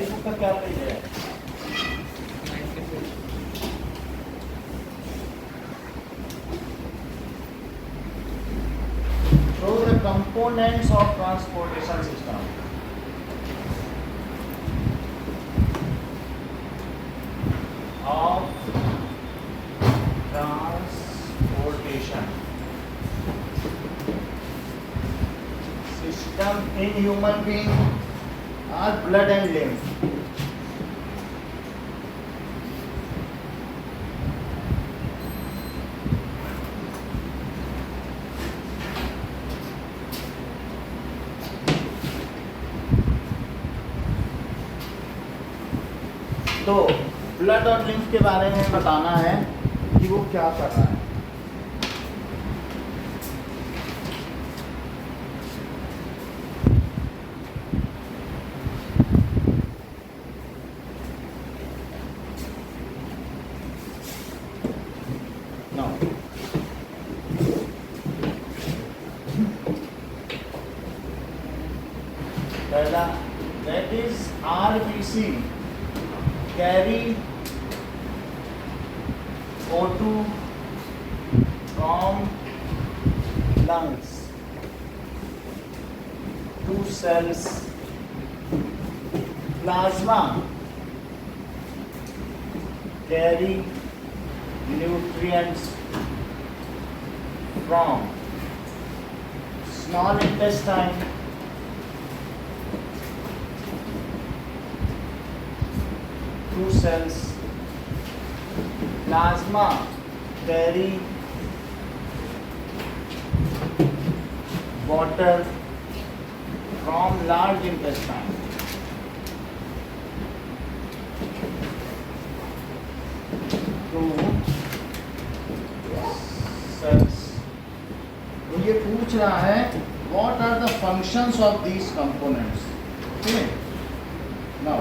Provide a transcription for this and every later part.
हमारी बुक का क्या पेज है? Show the components of transportation system. Of transportation system in human being are blood and lymph. तो blood और lymph के बारे में बताना है कि वो क्या कर रहा है। Now, पहला that is RBC carry O2 from lungs to cells. Plasma carry nutrients from small intestine to cells. Plasma carry water from large intestine to cells. तो ये पूछ रहा है what are the functions of these components. Okay. Now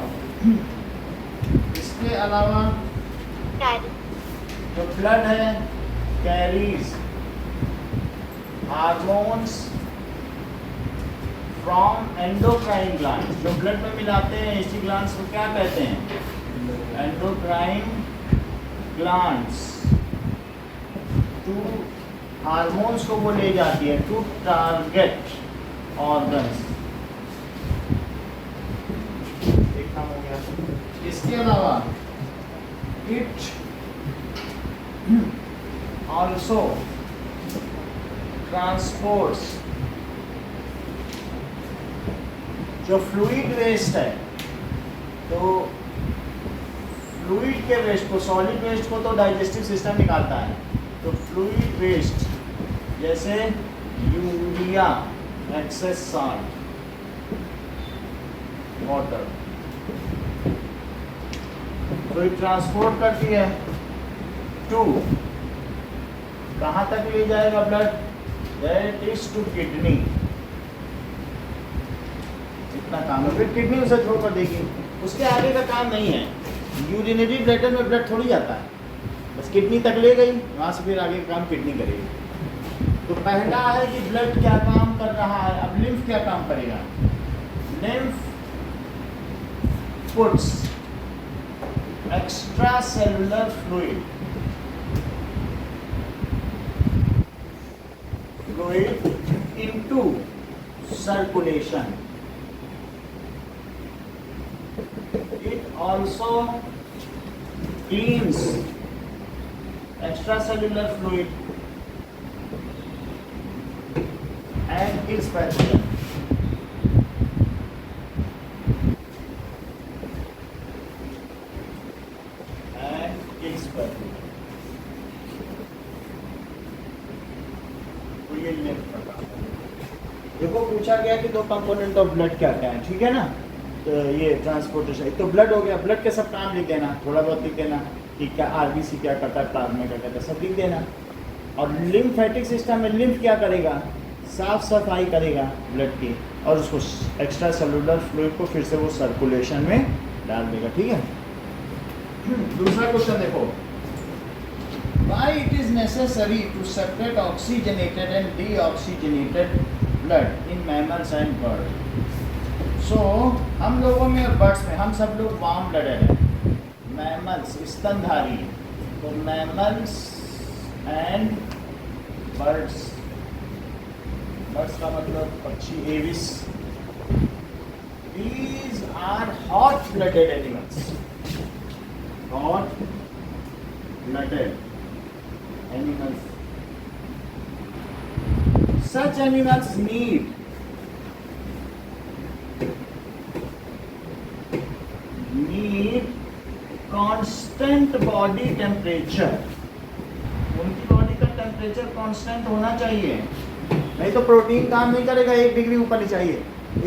इसके अलावा जो blood है carries hormones from endocrine gland. जो ब्लड में मिलाते हैं इसी ग्लैंड्स को क्या कहते हैं? Endocrine glands. टू हार्मोन्स को वो ले जाती है टू टारगेट ऑर्गन्स। एक काम हो गया। इसके अलावा इट also transports जो फ्लूइड वेस्ट है, तो फ्लूइड के वेस्ट को, सॉलिड वेस्ट को तो डाइजेस्टिव सिस्टम निकालता है, तो फ्लूइड वेस्ट जैसे यूरिया, एक्सेस सॉल्ट, वाटर, तो ये ट्रांसपोर्ट करती है टू, कहाँ तक ले जाएगा blood? That is to kidney. इतना काम है, फिर किडनी उसे थ्रो कर देगी, उसके आगे का काम नहीं है। यूरिनरी ब्लैडर में ब्लड थोड़ी जाता है, बस किडनी तक ले गई, वहाँ से फिर आगे का काम किडनी करेगी। तो पहला है कि ब्लड क्या काम कर रहा है। अब लिम्फ क्या काम करेगा? Lymph puts extra cellular fluid into circulation. It also cleans extracellular fluid and kills pathogen. देखो पूछा गया कि दो कंपोनेंट ऑफ ब्लड क्या क्या है, ठीक है ना। तो ये ट्रांसपोर्टेशन, तो ब्लड हो गया, ब्लड के सब काम लिख देना, थोड़ा बहुत लिख देना कि क्या आरबीसी क्या करता है, प्लाज्मा क्या करता है, सब लिख देना। और लिम्फेटिक सिस्टम में लिम्फ क्या करेगा? साफ सफाई करेगा ब्लड की, और उसको एक्स्ट्रा सेलुलर फ्लूइड को फिर से वो सर्कुलेशन में डाल देगा, ठीक है। दूसरा क्वेश्चन देखो, why it is necessary to separate oxygenated and deoxygenated blood in mammals and birds? सो हम लोगों में और बर्ड्स में, हम सब लोग वार्म ब्लडेड हैं, मैमल्स स्तनधारी, तो मैमल्स एंड बर्ड्स, बर्ड्स का मतलब पक्षी, Aves, these are hot blooded animals, hot blooded animals. Such animals need constant body temperature. उनकी बॉडी का टेम्परेचर कांस्टेंट होना चाहिए, नहीं तो प्रोटीन काम नहीं करेगा। 1 डिग्री ऊपर नीचे चाहिए,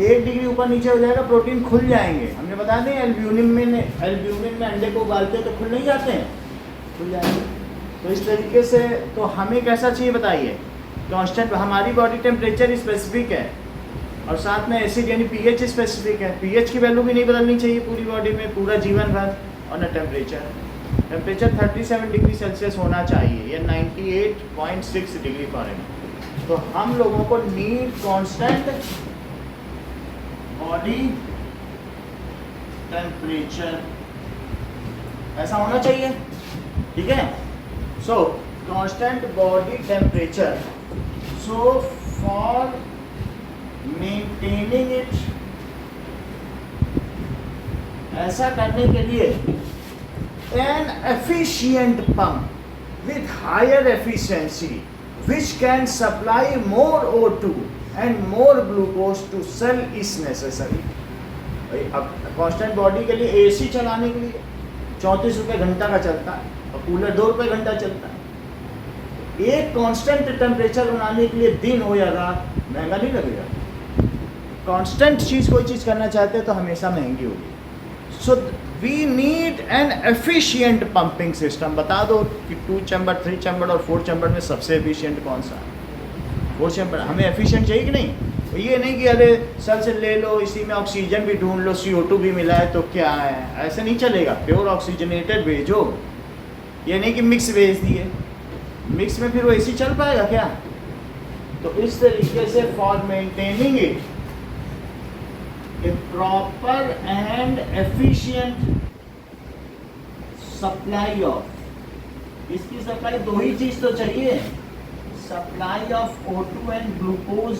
1 डिग्री ऊपर नीचे हो जाएगा प्रोटीन खुल जाएंगे। हमने बता दें एल्ब्यूमिन में अंडे को उबालते हैं तो खुल नहीं जाते हैं, खुल जाएंगे। तो इस तरीके से तो हमें कैसा चाहिए बताइए, कांस्टेंट। हमारी बॉडी टेम्परेचर स्पेसिफिक है और साथ में एसिड यानी पीएच स्पेसिफिक है, पीएच की वैल्यू भी नहीं बदलनी चाहिए पूरी बॉडी में पूरा जीवन भर। और न टेम्परेचर 37 डिग्री सेल्सियस होना चाहिए या 98.6 डिग्री फ़ारेनहाइट। तो हम लोगों को नीड कांस्टेंट बॉडी टेम्परेचर ऐसा होना चाहिए, ठीक है। सो constant body temperature, so for maintaining it, ऐसा करने के लिए an efficient pump with higher efficiency which can supply more O2 and more glucose to cell is necessary. अब कांस्टेंट बॉडी के लिए एसी चलाने के लिए 34 रुपये घंटा का चलता है और कूलर 2 रुपये घंटा चलता है। एक कांस्टेंट टेम्परेचर बनाने के लिए दिन हो या रात महंगा नहीं लगेगा। कांस्टेंट चीज़ कोई चीज़ करना चाहते हैं तो हमेशा महंगी होगी। So we need an efficient pumping system. बता दो कि 2 चैम्बर, 3 चैम्बर और 4 चैम्बर में सबसे एफिशिएंट कौन सा है? 4 चैम्बर। हमें एफिशिएंट चाहिए कि नहीं? तो ये नहीं कि अरे सर से ले लो, इसी में ऑक्सीजन भी ढूंढ लो, CO2 भी मिला है तो क्या है, ऐसे नहीं चलेगा। प्योर ऑक्सीजनेटेड भेजो, ये नहीं कि मिक्स भेज दिए, मिक्स में फिर वो एसी चल पाएगा क्या? तो इस तरीके से for maintaining it a proper and efficient supply of, इसकी सप्लाई दो ही चीज तो चाहिए, supply of O2 and glucose.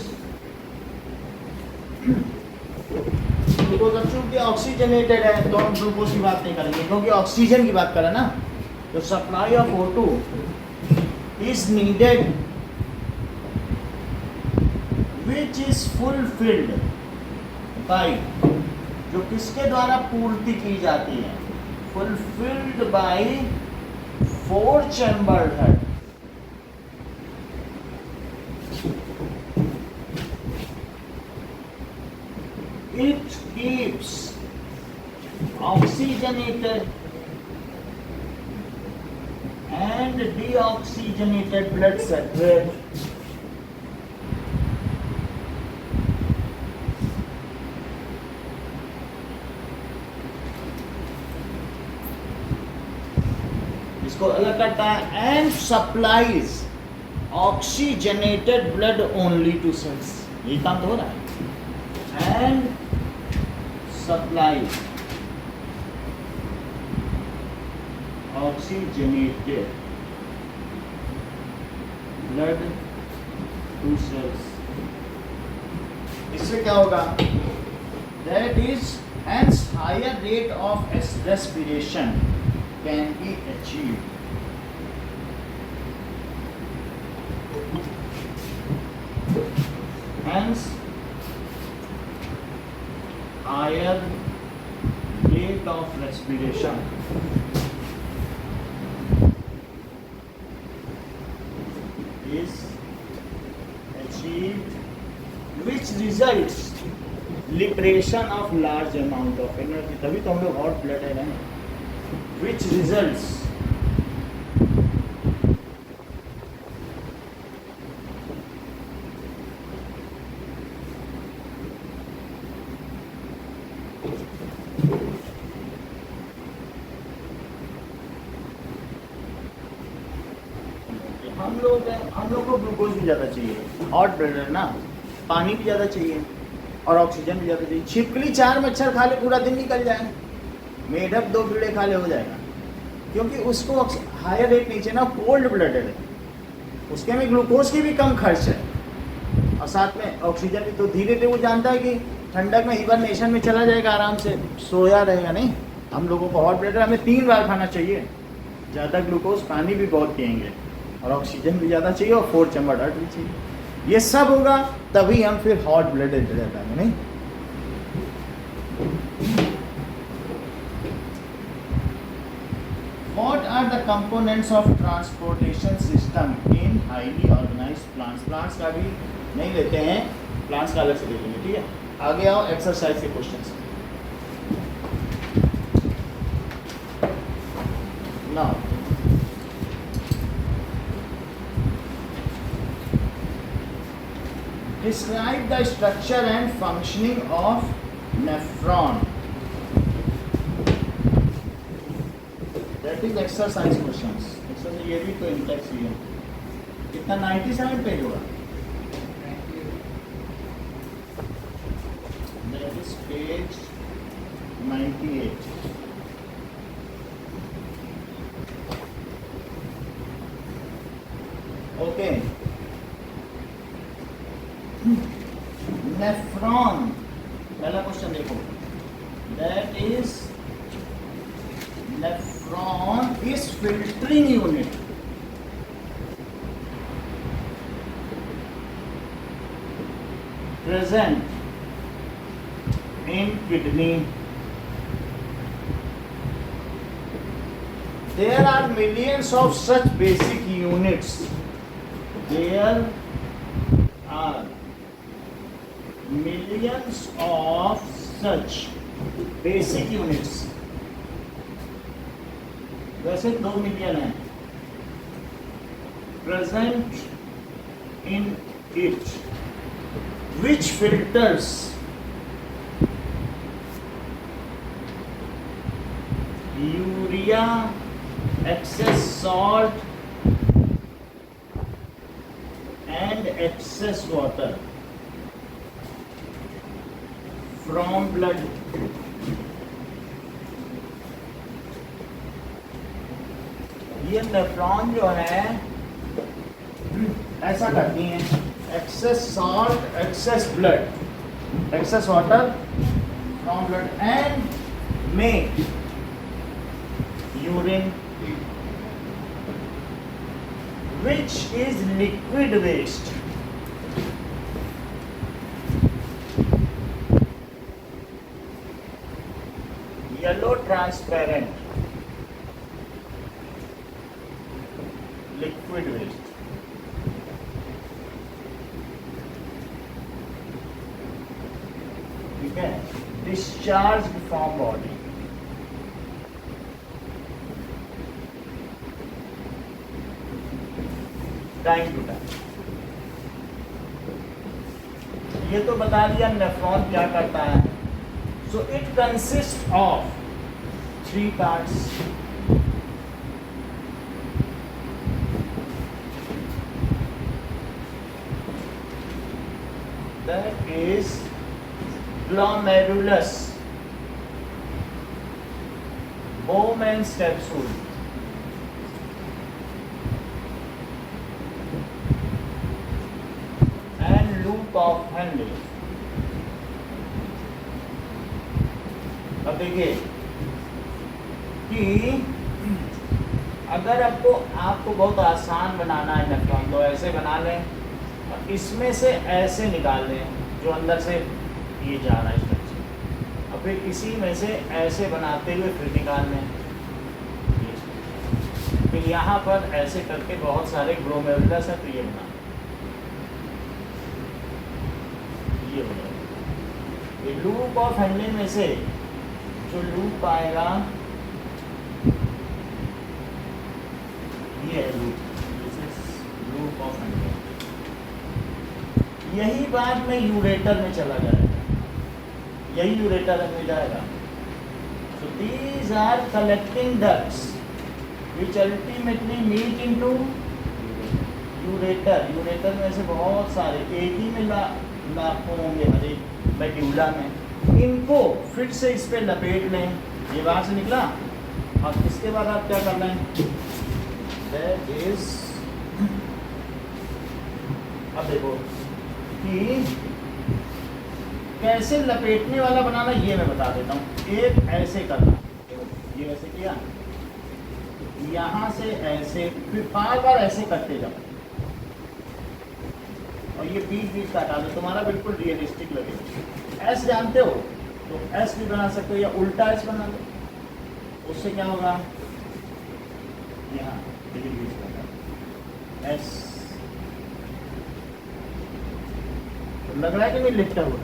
Glucose अब चूंकि ऑक्सीजनेटेड है तो हम ग्लूकोज की बात नहीं करेंगे क्योंकि ऑक्सीजन की बात करें ना। तो supply of O2 is needed which is fulfilled by, जो किसके द्वारा पूर्ति की जाती है, fulfilled by 4 chamber head. It keeps oxygenated and deoxygenated blood separate इसको अलग करता है and supplies oxygenated blood only to cells. ये काम तो हो रहा है। And supplies oxygenated blood to cells. इससे क्या होगा? That is hence higher rate of respiration can be achieved. Hence, higher rate of respiration is achieved, which results liberation of large amount of energy. तभी तो हम लोग hot blood है ना। Which results हम लोग को ग्लूकोज भी ज़्यादा चाहिए, हॉट ब्लड है ना, पानी भी ज़्यादा चाहिए। और ऑक्सीजन भी ज़्यादा चाहिए। छिपकली 4 मच्छर खा ले पूरा दिन निकल जाए, मेढक 2 कीड़े खा ले हो जाएगा, क्योंकि उसको हायर रेट नीचे ना, कोल्ड ब्लडेड है, उसके में ग्लूकोज की भी कम खर्च है और साथ में ऑक्सीजन भी। तो धीरे धीरे वो जानता है कि ठंडक में हिबरनेशन में चला जाएगा, आराम से सोया रहेगा। नहीं, हम लोगों को हॉट ब्लडेड हमें 3 बार खाना चाहिए, ज़्यादा ग्लूकोज, पानी भी बहुत पिएंगे और ऑक्सीजन भी ज़्यादा चाहिए और 4 चैम्बर हार्ट भी चाहिए। ये सब होगा तभी हम फिर हॉट ब्लडेड रह पाएंगे। नहीं, What are the components of transportation system in highly organized plants? Plants का भी नहीं लेते हैं, plants का अलग से ले लेंगे, ठीक है। आगे आओ एक्सरसाइज के questions. Now describe the structure and functioning of nephron. That is exercise questions. Exercise ये भी तो इंटेक्स ही है। कितना 97 पेज होगा? That is page 98. Okay. Nephron. पहला क्वेश्चन देखो। That is nephron is filtering unit. Present in kidney. There are millions of such basic units. There are millions of such basic units. वैसे 2 million है present in it, which filters urea, excess salt and excess water from blood. ये nephron जो है ऐसा करती हैं, excess salt, excess blood, excess water from blood and make urine which is liquid waste. Yellow transparent liquid waste. ठीक है, discharged from body. Time to time. ये तो बता दिया नेफ्रॉन क्या करता है। So it consist of 3 parts. That is glomerulus, Bowman's capsule, of Henle। अब देखिए कि अगर आपको बहुत आसान बनाना है नेफ्रॉन, तो ऐसे बना लें और इसमें से ऐसे निकाल लें जो अंदर से ये जा रहा है स्ट्रक्चर, और फिर इसी में से ऐसे बनाते हुए फिर निकाल लें। फिर यहाँ पर ऐसे करके बहुत सारे ग्लोमेरुलस है, तो ये बना लूप ऑफ हैंडलिंग में से जो लूप आएगा ये है लूप ऑफ हैंडलिंग। यही बाद में यूरेटर में चला जाएगा, यही यूरेटर में जाएगा। So these are collecting ducts which ultimately meet into ureter. Ureter में से बहुत सारे एक ही में लाखों होंगे, हर एक मेड्यूला में, इनको फिर से इस पे लपेट लें। ये बाहर से निकला और इसके बाद आप क्या करना है, दैट इज, अब देखो कि कैसे लपेटने वाला बनाना ये मैं बता देता हूँ। एक ऐसे करना, ये ऐसे किया, यहाँ से ऐसे, फिर बार बार ऐसे करते जाओ और ये बीच बीच का हटा दो, तुम्हारा बिल्कुल रियलिस्टिक लगेगा। एस जानते हो तो एस भी बना सकते हो या उल्टा एस बना दो, उससे क्या होगा, यहाँ एस लग रहा है कि नहीं लिखता हुआ।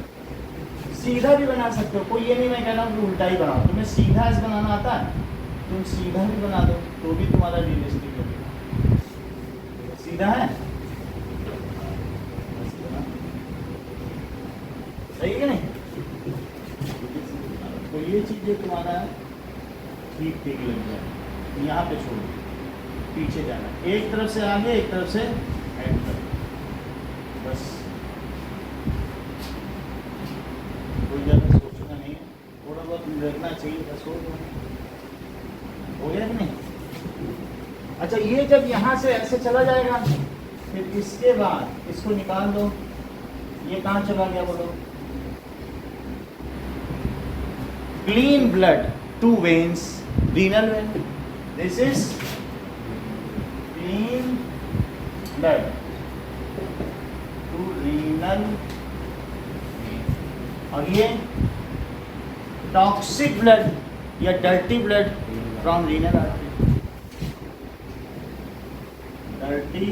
सीधा भी बना सकते हो, कोई ये नहीं मैं कह रहा हूँ उल्टा ही बनाओ, तुम्हें सीधा एस बनाना आता है तुम सीधा भी बना दो तो भी तुम्हारा रियलिस्टिक लगेगा। सीधा है, सही है नहीं, तो ये चीज़ जो तुम्हारा ठीक ठीक लग जाए, यहाँ पे छोड़ पीछे जाना, एक तरफ से आगे एक तरफ से एंड कर, बस कोई ज़्यादा सोचना नहीं है, थोड़ा बहुत देखना चाहिए, बस हो गया कि नहीं। अच्छा ये जब यहाँ से ऐसे चला जाएगा, फिर इसके बाद इसको निकाल दो, ये कहाँ चला गया बोलो, clean blood to veins, renal vein, this is clean blood to renal, और ये टॉक्सिक ब्लड या dirty blood from renal artery, dirty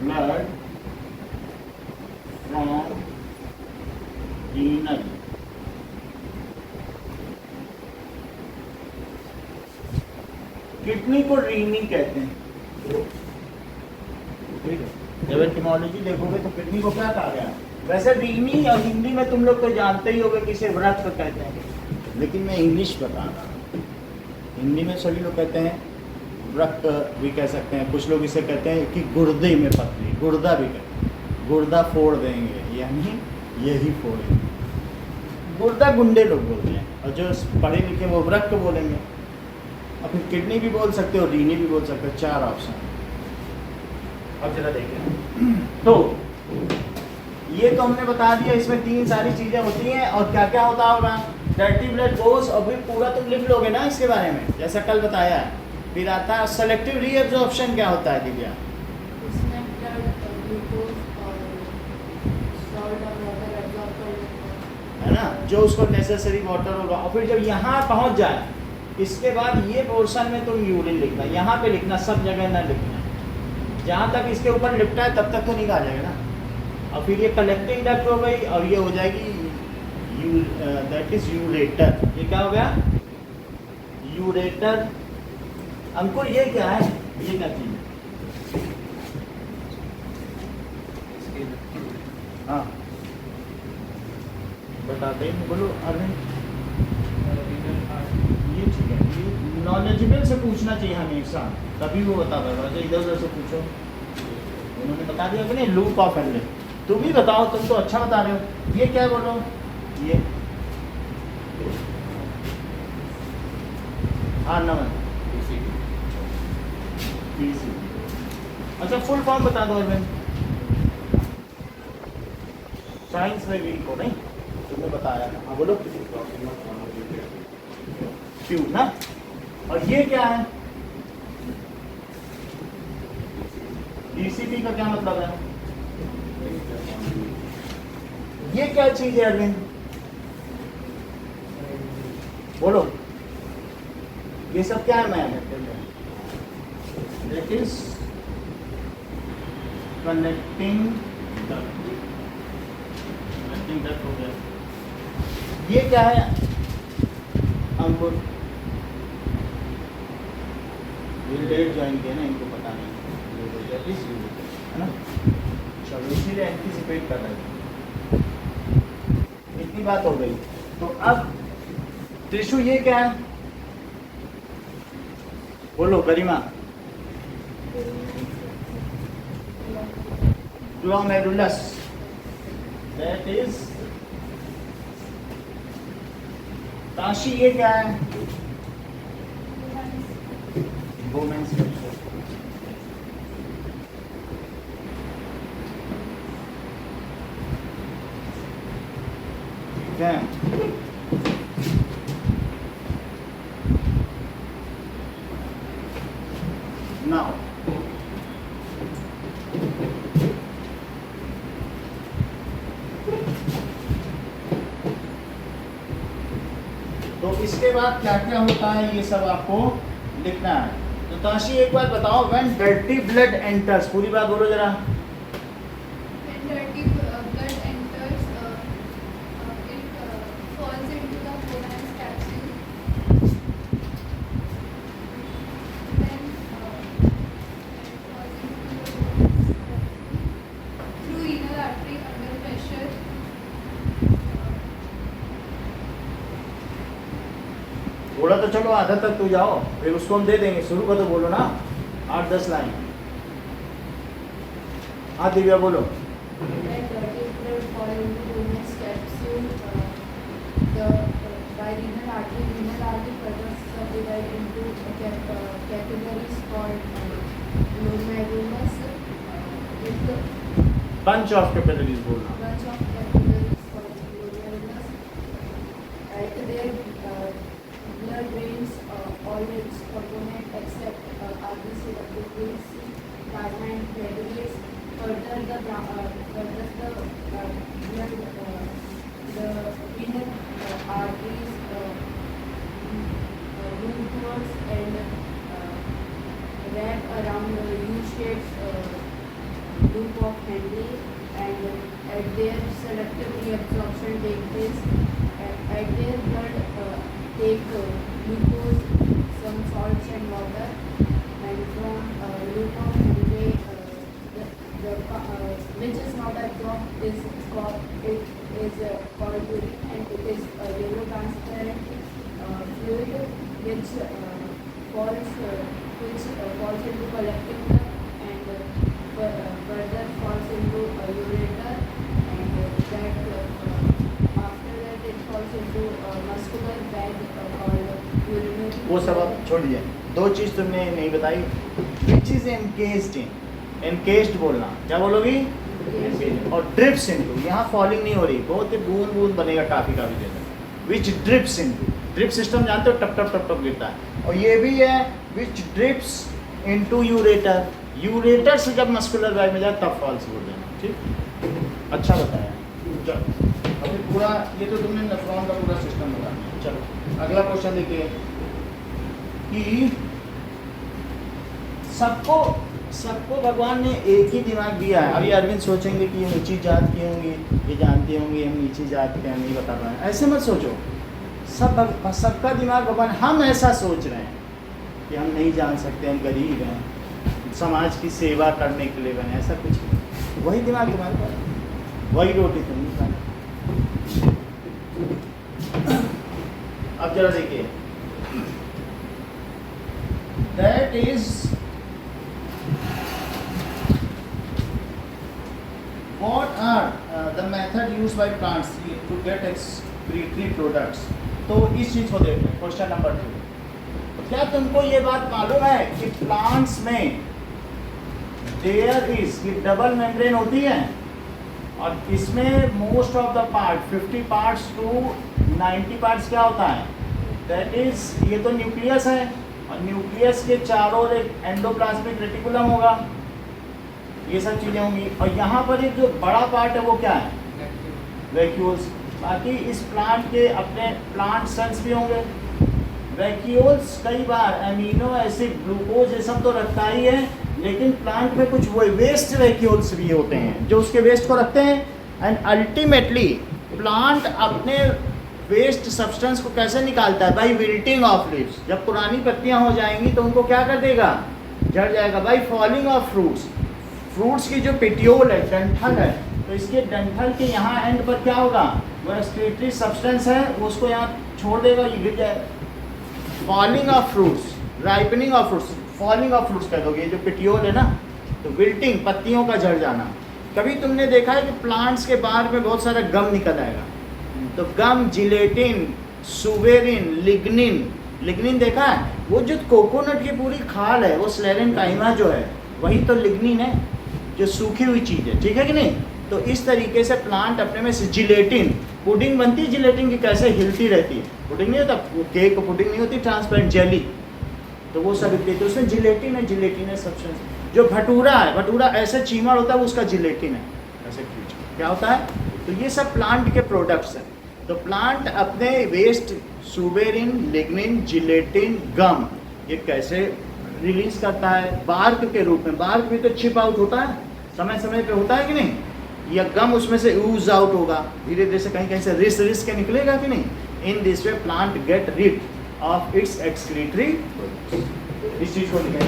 blood from renal, kidney को रीनी कहते हैं। जब एटिमोलॉजी देखोगे तो किडनी को क्या कहा गया, वैसे रीनी और हिंदी में तुम लोग तो जानते ही होगे किसे व्रत कहते हैं, लेकिन मैं इंग्लिश बता रहा हूँ। हिंदी में सभी लोग कहते हैं व्रत भी कह सकते हैं, कुछ लोग इसे कहते हैं कि गुर्दे में पथरी, गुर्दा भी कहते हैं, गुर्दा फोड़ देंगे, यानी यही फोड़ेंगे, गुर्दा गुंडे लोग बोलते हैं, और जो पढ़े लिखे वो व्रत बोलेंगे, और फिर किडनी भी बोल सकते हो, रीनी भी बोल सकते हो, चार ऑप्शन। अब जरा देखें तो ये तो हमने बता दिया, इसमें तीन सारी चीज़ें होती हैं, और क्या क्या होता होगा, डर्टी ब्लड गोस, और भी पूरा तुम लिख लोगे ना इसके बारे में, जैसा कल बताया है। फिर आता है सेलेक्टिव रीएब्जॉर्प्शन, क्या होता है दिव्या, है ना, जो उसको नेसेसरी वाटर होगा, और फिर जब यहाँ पहुँच जाए इसके बाद ये पोर्शन में तुम यूरिन लिखना, यहाँ पे लिखना, सब जगह ना लिखना, जहाँ तक इसके ऊपर लिपटा है तब तक तो नहीं आ जाएगा ना। और फिर ये कलेक्टिंग डक्ट हो गई, और ये हो जाएगी दैट इज यूरेटर, ये क्या हो गया, यूरेटर। अंकुर ये क्या है, ये क्या चीज है, हाँ बताते हैं, बोलो अरविंद। ये ठीक है, ये नॉलेजेबल से पूछना चाहिए हमेशा, तभी वो बता पाएगा, इधर उधर से पूछो। उन्होंने बता दिया कि नहीं, लूप ऑफ एंड, तुम ही बताओ, तुम तो अच्छा बता रहे हो। ये क्या बोलो, ये हाँ नमन, अच्छा फुल फॉर्म बता दो अरविंद, साइंस में वीक हो नहीं, तुमने बताया ना, हाँ बोलो, क्यों ना। और ये क्या है, डीसीपी का क्या मतलब है, ये क्या चीज है अरविंद, बोलो, ये सब क्या है ma'am, that is connecting duct हो गया। ये क्या है अंकुर, ये डेट ज्वाइन किया ना, इनको पता नहीं है ना, चलो इसीलिए एंटिसिपेट कर रहे थे। इतनी बात हो गई, तो अब टिश्यू ये क्या है, बोलो गरिमा, ग्लोमेरुलस, दैट इज राशि ये क्या है? Women's welfare. ठीक है। नाउ तो इसके बाद क्या क्या होता है ये सब आपको लिखना है। तो ताशी एक बार बताओ, व्हेन डर्टी ब्लड एंटर्स, पूरी बात बोलो जरा। When dirty blood enters, it falls into the Bowman's capsule. Then it falls into the Bowman's capsule through renal artery under pressure. थोड़ा तो चलो आधा तक तो जाओ, फिर उसको हम दे देंगे। शुरू का तो बोलो ना, 8-10 लाइन। हाँ दिव्या बोलो। When dirty blood fall into Bowman's capsule, by renal artery further subdivided into capillaries called glomerulus. With bunch of capillaries बोलना। bunch of capillaries called glomerulus. At their blood drains all its component except RBC, WBC, plasma and platelets. Further the blood the renal arteries move towards and wrap around the U-shaped loop of Henle, and at their selective reabsorption take place. At their blood take glucose, some salts and water, and from loop of Henle which is not absorbed is called urine, and it is a yellow transparent fluid which falls into collecting duct and further falls into a ureter, and after that it falls into a muscular bag called urinary. वो सब आप छोड़िए। दो चीज तुमने नहीं बताई, which is encased in. Encased बोलना, क्या बोलोगी? और ड्रिप्स इनटू, यहाँ फॉलिंग नहीं हो रही, बहुत ही बूंद बूंद बनेगा काफी काफी देर। विच ड्रिप्स इनटू, ड्रिप सिस्टम जानते हो, टप टप टप टप गिरता है। और ये भी है विच ड्रिप्स इनटू यूरेटर, यूरेटर से जब मस्कुलर बैग में जाए तब फॉल्स बोल देना। ठीक, अच्छा बताया। चलो अभी पूरा ये तो तुमने नेफ्रॉन का पूरा सिस्टम बता दिया। चलो अगला क्वेश्चन देखिए कि सबको भगवान ने एक ही दिमाग दिया है। अभी अरविंद सोचेंगे कि ये ऊंची जात की होंगी, ये जानती होंगी हम नीची जात के हैं, नहीं बता रहे हैं, ऐसे मत सोचो। सबका दिमाग भगवान, हम ऐसा सोच रहे हैं कि हम नहीं जान सकते, हम गरीब हैं, समाज की सेवा करने के लिए बने, ऐसा कुछ नहीं। वही दिमाग तुम्हारे पास, वही रोटी तुम नहीं खाना। अब जरा देखिए, that is what are the method used by plants to get excretory products। तो इस चीज को देखते हैं, क्वेश्चन नंबर 2। क्या तुमको ये बात मालूम है कि प्लांट्स में देयर इज ये डबल मेम्ब्रेन होती है, और इसमें most of the part 50 parts to 90 parts क्या होता है, दैट इज ये तो न्यूक्लियस है, और न्यूक्लियस के चारों ओर एक एंडोप्लाज्मिक रेटिकुलम होगा, ये सब चीज़ें होंगी। और यहाँ पर एक जो बड़ा पार्ट है वो क्या है, वैक्यूल्स। बाकी इस प्लांट के अपने प्लांट सेल्स भी होंगे। वैक्यूल्स कई बार अमीनो एसिड, ग्लूकोज ये सब तो रखता ही है, लेकिन प्लांट में कुछ वो वेस्ट वैक्यूल्स भी होते हैं जो उसके वेस्ट को रखते हैं। एंड अल्टीमेटली प्लांट अपने वेस्ट सब्सटेंस को कैसे निकालता है, बाई विल्टिंग ऑफ लीव्स। जब पुरानी पत्तियाँ हो जाएंगी तो उनको क्या कर देगा, झड़ जाएगा, by falling of fruits. Fruits की जो पेटियोल है, डंठल है, तो इसके डंठल के यहाँ एंड पर क्या होगा, वो एक्सक्रीटरी सब्सटेंस है, वो उसको यहाँ छोड़ देगा, ये गिर जाएगा। Falling of fruits, ripening of fruits, falling of fruits कह दोगे, ये जो पेटियोल है ना, तो विल्टिंग, पत्तियों का झड़ जाना। कभी तुमने देखा है कि प्लांट्स के बाहर में बहुत सारा गम निकल आएगा, तो गम, जिलेटिन, सुबेरिन, लिग्निन। लिग्निन देखा है, वो जो कोकोनट की पूरी खाल है, वो स्लेरिन काइमा जो है, वही तो लिग्निन है, जो सूखी हुई चीज़ है, ठीक है कि नहीं। तो इस तरीके से प्लांट अपने में से जिलेटिन, पुडिंग बनती है जिलेटिन की, कैसे हिलती रहती है, पुडिंग नहीं होता, केक पुडिंग नहीं होती, ट्रांसपेरेंट जेली, तो वो सब हिलती है, तो उसमें जिलेटिन है, जिलेटिन है सब्सटेंस। जो भटूरा है, भटूरा ऐसे चीमड़ होता है, वो उसका जिलेटिन है, ऐसे क्या होता है। तो ये सब प्लांट के प्रोडक्ट्स हैं। तो प्लांट अपने वेस्ट सुबेरिन, लिग्निन, जिलेटिन, गम, ये कैसे रिलीज करता है, बार्क के रूप में। बार्क भी तो चिप आउट होता है, समय समय पे होता है कि नहीं, या गम उसमें से यूज आउट होगा, धीरे धीरे से कहीं कहीं से रिस के निकलेगा कि नहीं। In this way plant get rid of its excretory, इस चीज को लिखें।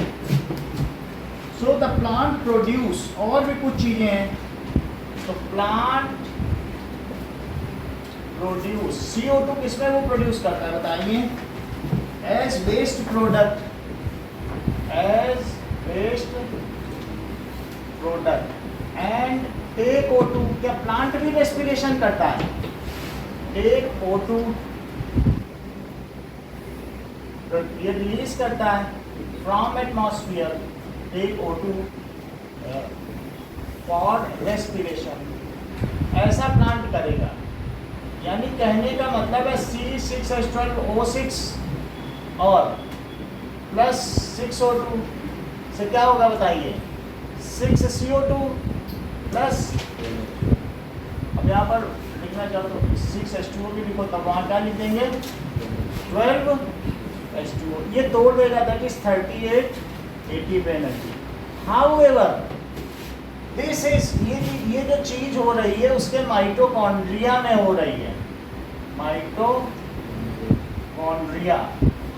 सो द प्लांट प्रोड्यूस, और भी कुछ चीजें हैं, तो प्लांट प्रोड्यूस CO2 किसमें वो प्रोड्यूस करता है बताइए, as waste product, as waste product and take O2। क्या प्लांट भी रेस्पिरेशन करता है, टेक O2, ये रिलीज करता है from atmosphere, take O2 for respiration, ऐसा प्लांट करेगा। यानी कहने का मतलब है C6H12O6 और प्लस 6O2 से क्या होगा बताइए, 6CO2 प्लस, अब यहाँ पर लिखना चाहो तो 6H2O भी लिखो, तब वहाँ क्या लिख देंगे 12H2O, ये तोड़ देगा, that is 38 ATP energy. However this is, ये जो चीज हो रही है उसके माइटोकॉन्ड्रिया में हो रही है, mitochondria.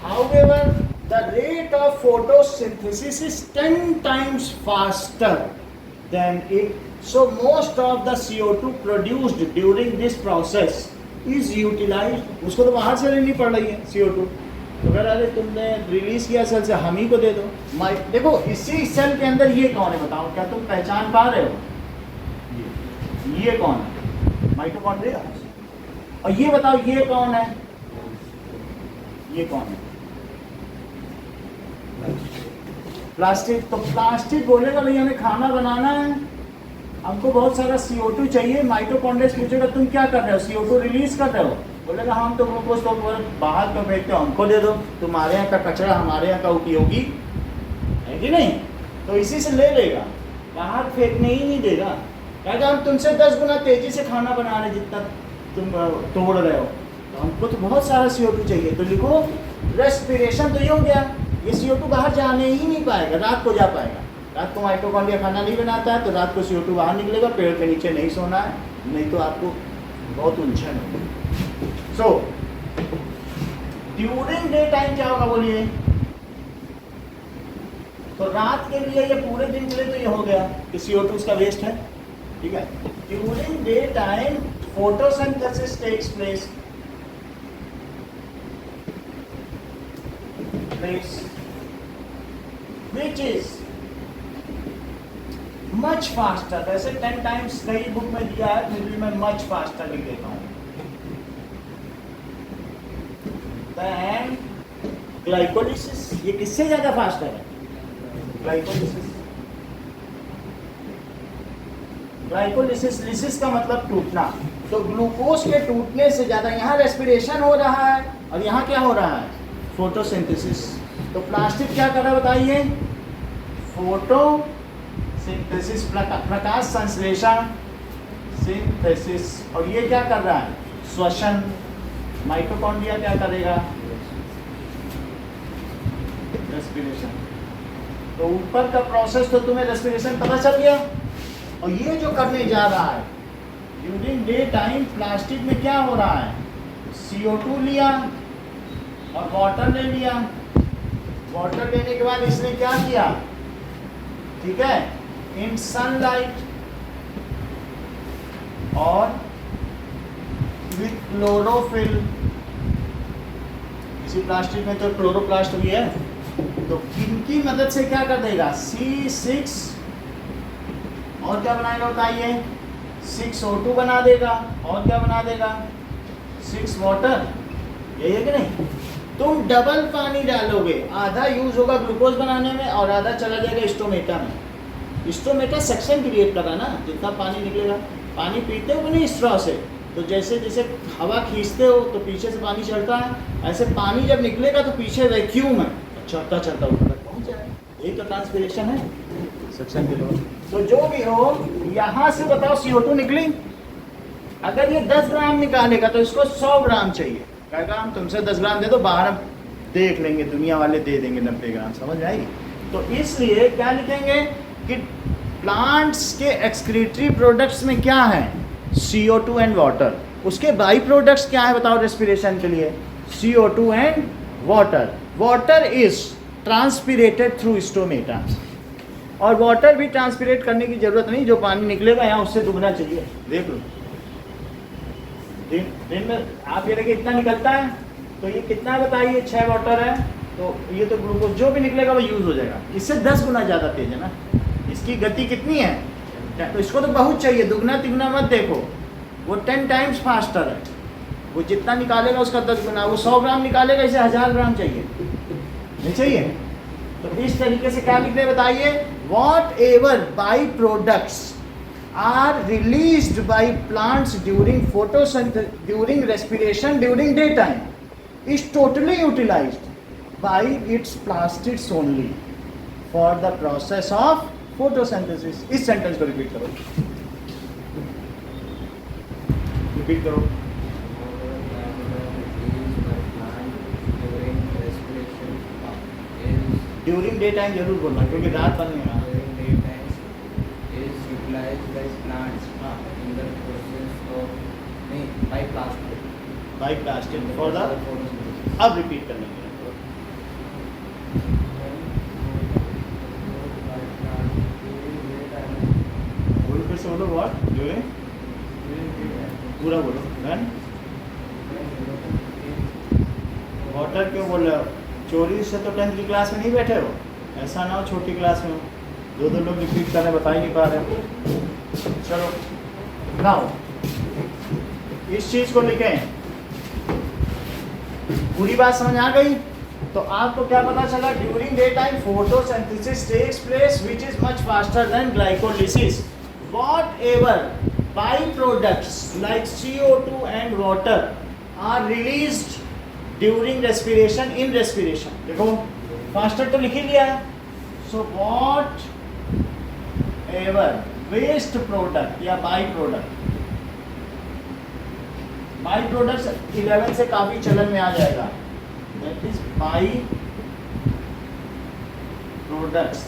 However the rate of photosynthesis is 10 times faster than it, so most of the CO2 produced during this process is utilized। उसको तो बाहर से लेनी पड़ रही है CO2, तो अगर अरे तुमने रिलीज किया सेल से, हम ही को दे दो। देखो इसी सेल के अंदर ये कौन है बताओ, क्या तुम पहचान पा रहे हो, ये कौन है, माइटोकॉन्ड्रिया। और ये बताओ ये कौन है, ये कौन है, प्लास्टिक। तो प्लास्टिक बोलेगा भाई हमें खाना बनाना है, हमको बहुत सारा CO2 चाहिए, माइटोकॉन्ड्रिया से पूछेगा तुम क्या कर रहे हो, CO2 रिलीज कर रहे हो, बोलेगा हम तो ग्लूकोज तो बाहर क्यों फेंकते हो, हमको दे दो, तुम्हारे यहाँ का कचरा हमारे यहाँ का उपयोगी है कि नहीं, तो इसी से ले लेगा, बाहर फेंकने ही नहीं देगा, क्या हम तुमसे 10 गुना तेजी से खाना बना रहे जितना तुम तोड़ रहे हो, तो हमको तो बहुत सारा CO2 चाहिए। तो लिखो रेस्पिरेशन, तो ये हो गया, ये CO2 बाहर जाने ही नहीं पाएगा, रात को जा पाएगा, रात को माइटोकॉन्ड्रिया खाना नहीं बनाता है, तो रात को CO2 बाहर निकलेगा, पेड़ के नीचे नहीं सोना है, नहीं तो आपको बहुत उलझन होगी। सो ड्यूरिंग डे टाइम क्या होगा बोलिए, तो रात के लिए, ये पूरे दिन के लिए तो ये हो गया कि CO2 उसका वेस्ट है, ठीक है। During day time photosynthesis takes place, which is much faster, वैसे 10 times कई बुक में दिया है, फिर भी मैं much faster लिख देता हूँ, then ग्लाइकोलिसिस। ये किससे ज्यादा फास्टर है, ग्लाइकोलिसिस। ग्लाइकोलिसिस, लिसिस का मतलब टूटना, तो ग्लूकोज के टूटने से ज्यादा यहाँ रेस्पिरेशन हो रहा है और यहाँ क्या हो रहा है, फोटोसिंथेसिस। तो प्लास्टिक क्या कर रहा है बताइए, फोटोसिंथेसिस, प्रकाश संश्लेषण, सिंथेसिस, और ये क्या कर रहा है, श्वसन। माइटोकॉन्ड्रिया क्या करेगा, रेस्पिरेशन। तो ऊपर का प्रोसेस तो तुम्हें रेस्पिरेशन पता चल गया, और ये जो करने जा रहा है ड्यूरिंग डे टाइम, प्लास्टिक में क्या हो रहा है, CO2 लिया और वाटर ले लिया, वाटर लेने के बाद इसने क्या किया, ठीक है, इन सनलाइट और विथ क्लोरोफिल, इसी प्लास्टिक में तो क्लोरोप्लास्ट भी है, तो किनकी मदद से क्या कर देगा, C6 और क्या बनाएगा बताइए, 6O2 बना देगा, और क्या बना देगा, 6 वाटर, यही है कि नहीं? तुम डबल पानी डालोगे, आधा यूज होगा ग्लूकोज बनाने में और आधा चला जाएगा स्टोमेटा में। स्टोमेटा सक्शन क्रिएट कर रहा ना, जितना पानी निकलेगा। पानी पीते हो कि नहीं स्ट्रॉ से, तो जैसे जैसे हवा खींचते हो तो पीछे से पानी चढ़ता है, ऐसे पानी जब निकलेगा तो पीछे वैक्यूम है, चढ़ता चढ़ता ऊपर तक पहुँच जाएगा। यही तो ट्रांसपिरेशन है, सक्शन के द्वारा। तो जो भी हो, यहाँ से बताओ CO2 निकली, अगर ये 10 ग्राम निकालेगा तो इसको 100 ग्राम चाहिए। कहेगा हम तुमसे 10 ग्राम दे दो, बाहर हम देख लेंगे, दुनिया वाले दे देंगे 90 ग्राम, समझ आएगी? तो इसलिए क्या लिखेंगे कि प्लांट्स के एक्सक्रीटरी प्रोडक्ट्स में क्या है, CO2 एंड वाटर। उसके बाई प्रोडक्ट्स क्या है बताओ रेस्पिरेशन के लिए, CO2 and water. Water is transpirated through stomata, और वाटर भी ट्रांसपिरेट करने की जरूरत नहीं, जो पानी निकलेगा यहाँ उससे दुगना चाहिए। देख लो दिन में आप ये देखिए इतना निकलता है, तो ये कितना है बताइए, 6 वाटर है, तो ये तो ग्लूकोज जो भी निकलेगा वो यूज हो जाएगा। इससे 10 गुना ज़्यादा तेज है ना, इसकी गति कितनी है, तो इसको तो बहुत चाहिए, दुगना तिगुना मत देखो, वो 10 टाइम्स फास्टर है। वो जितना निकालेगा उसका 10 गुना, वो 100 ग्राम निकालेगा, इसे 1000 ग्राम चाहिए, नहीं चाहिए? तो इस तरीके से क्या लिखते बताइए, what ever by products are released by plants during photosynthesis, during respiration, during daytime, is totally utilized by its plastids only for the process of photosynthesis. इस सेंटेंस को रिपीट करो, रिपीट करो। ड्यूरिंग डे टाइम जरूर बोलना, क्योंकि रात बन गया। utilized by plants in the process of by plastic. By plastic for the, अब रिपीट करने के बोलो, फिर से बोलो, व्हाट डूइंग, पूरा बोलो। देन वाटर क्यों बोल रहे हो, चोरी से तो 10th की क्लास में नहीं बैठे हो, ऐसा ना हो छोटी क्लास में हो, दो लोग रिपीट करने बता ही नहीं पा रहे। चलो नाउ इस चीज को लिखें, पूरी बात समझ आ गई? तो आपको क्या पता चला, during day time photosynthesis takes place which is much faster than glycolysis. Whatever by products like CO2 and water are released during respiration, in respiration. देखो फास्टर तो लिख ही लिया है, so whatever waste product या by product, by products 11 से काफी चलन में आ जाएगा, that is by products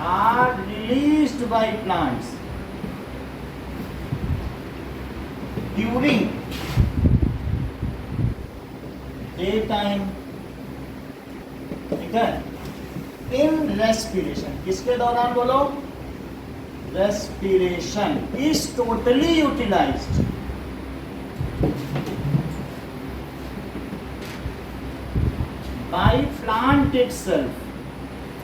are released by plants during day time, ठीक है, इन रेस्पिरेशन। किसके दौरान बोलो, respiration is totally utilized by plant itself।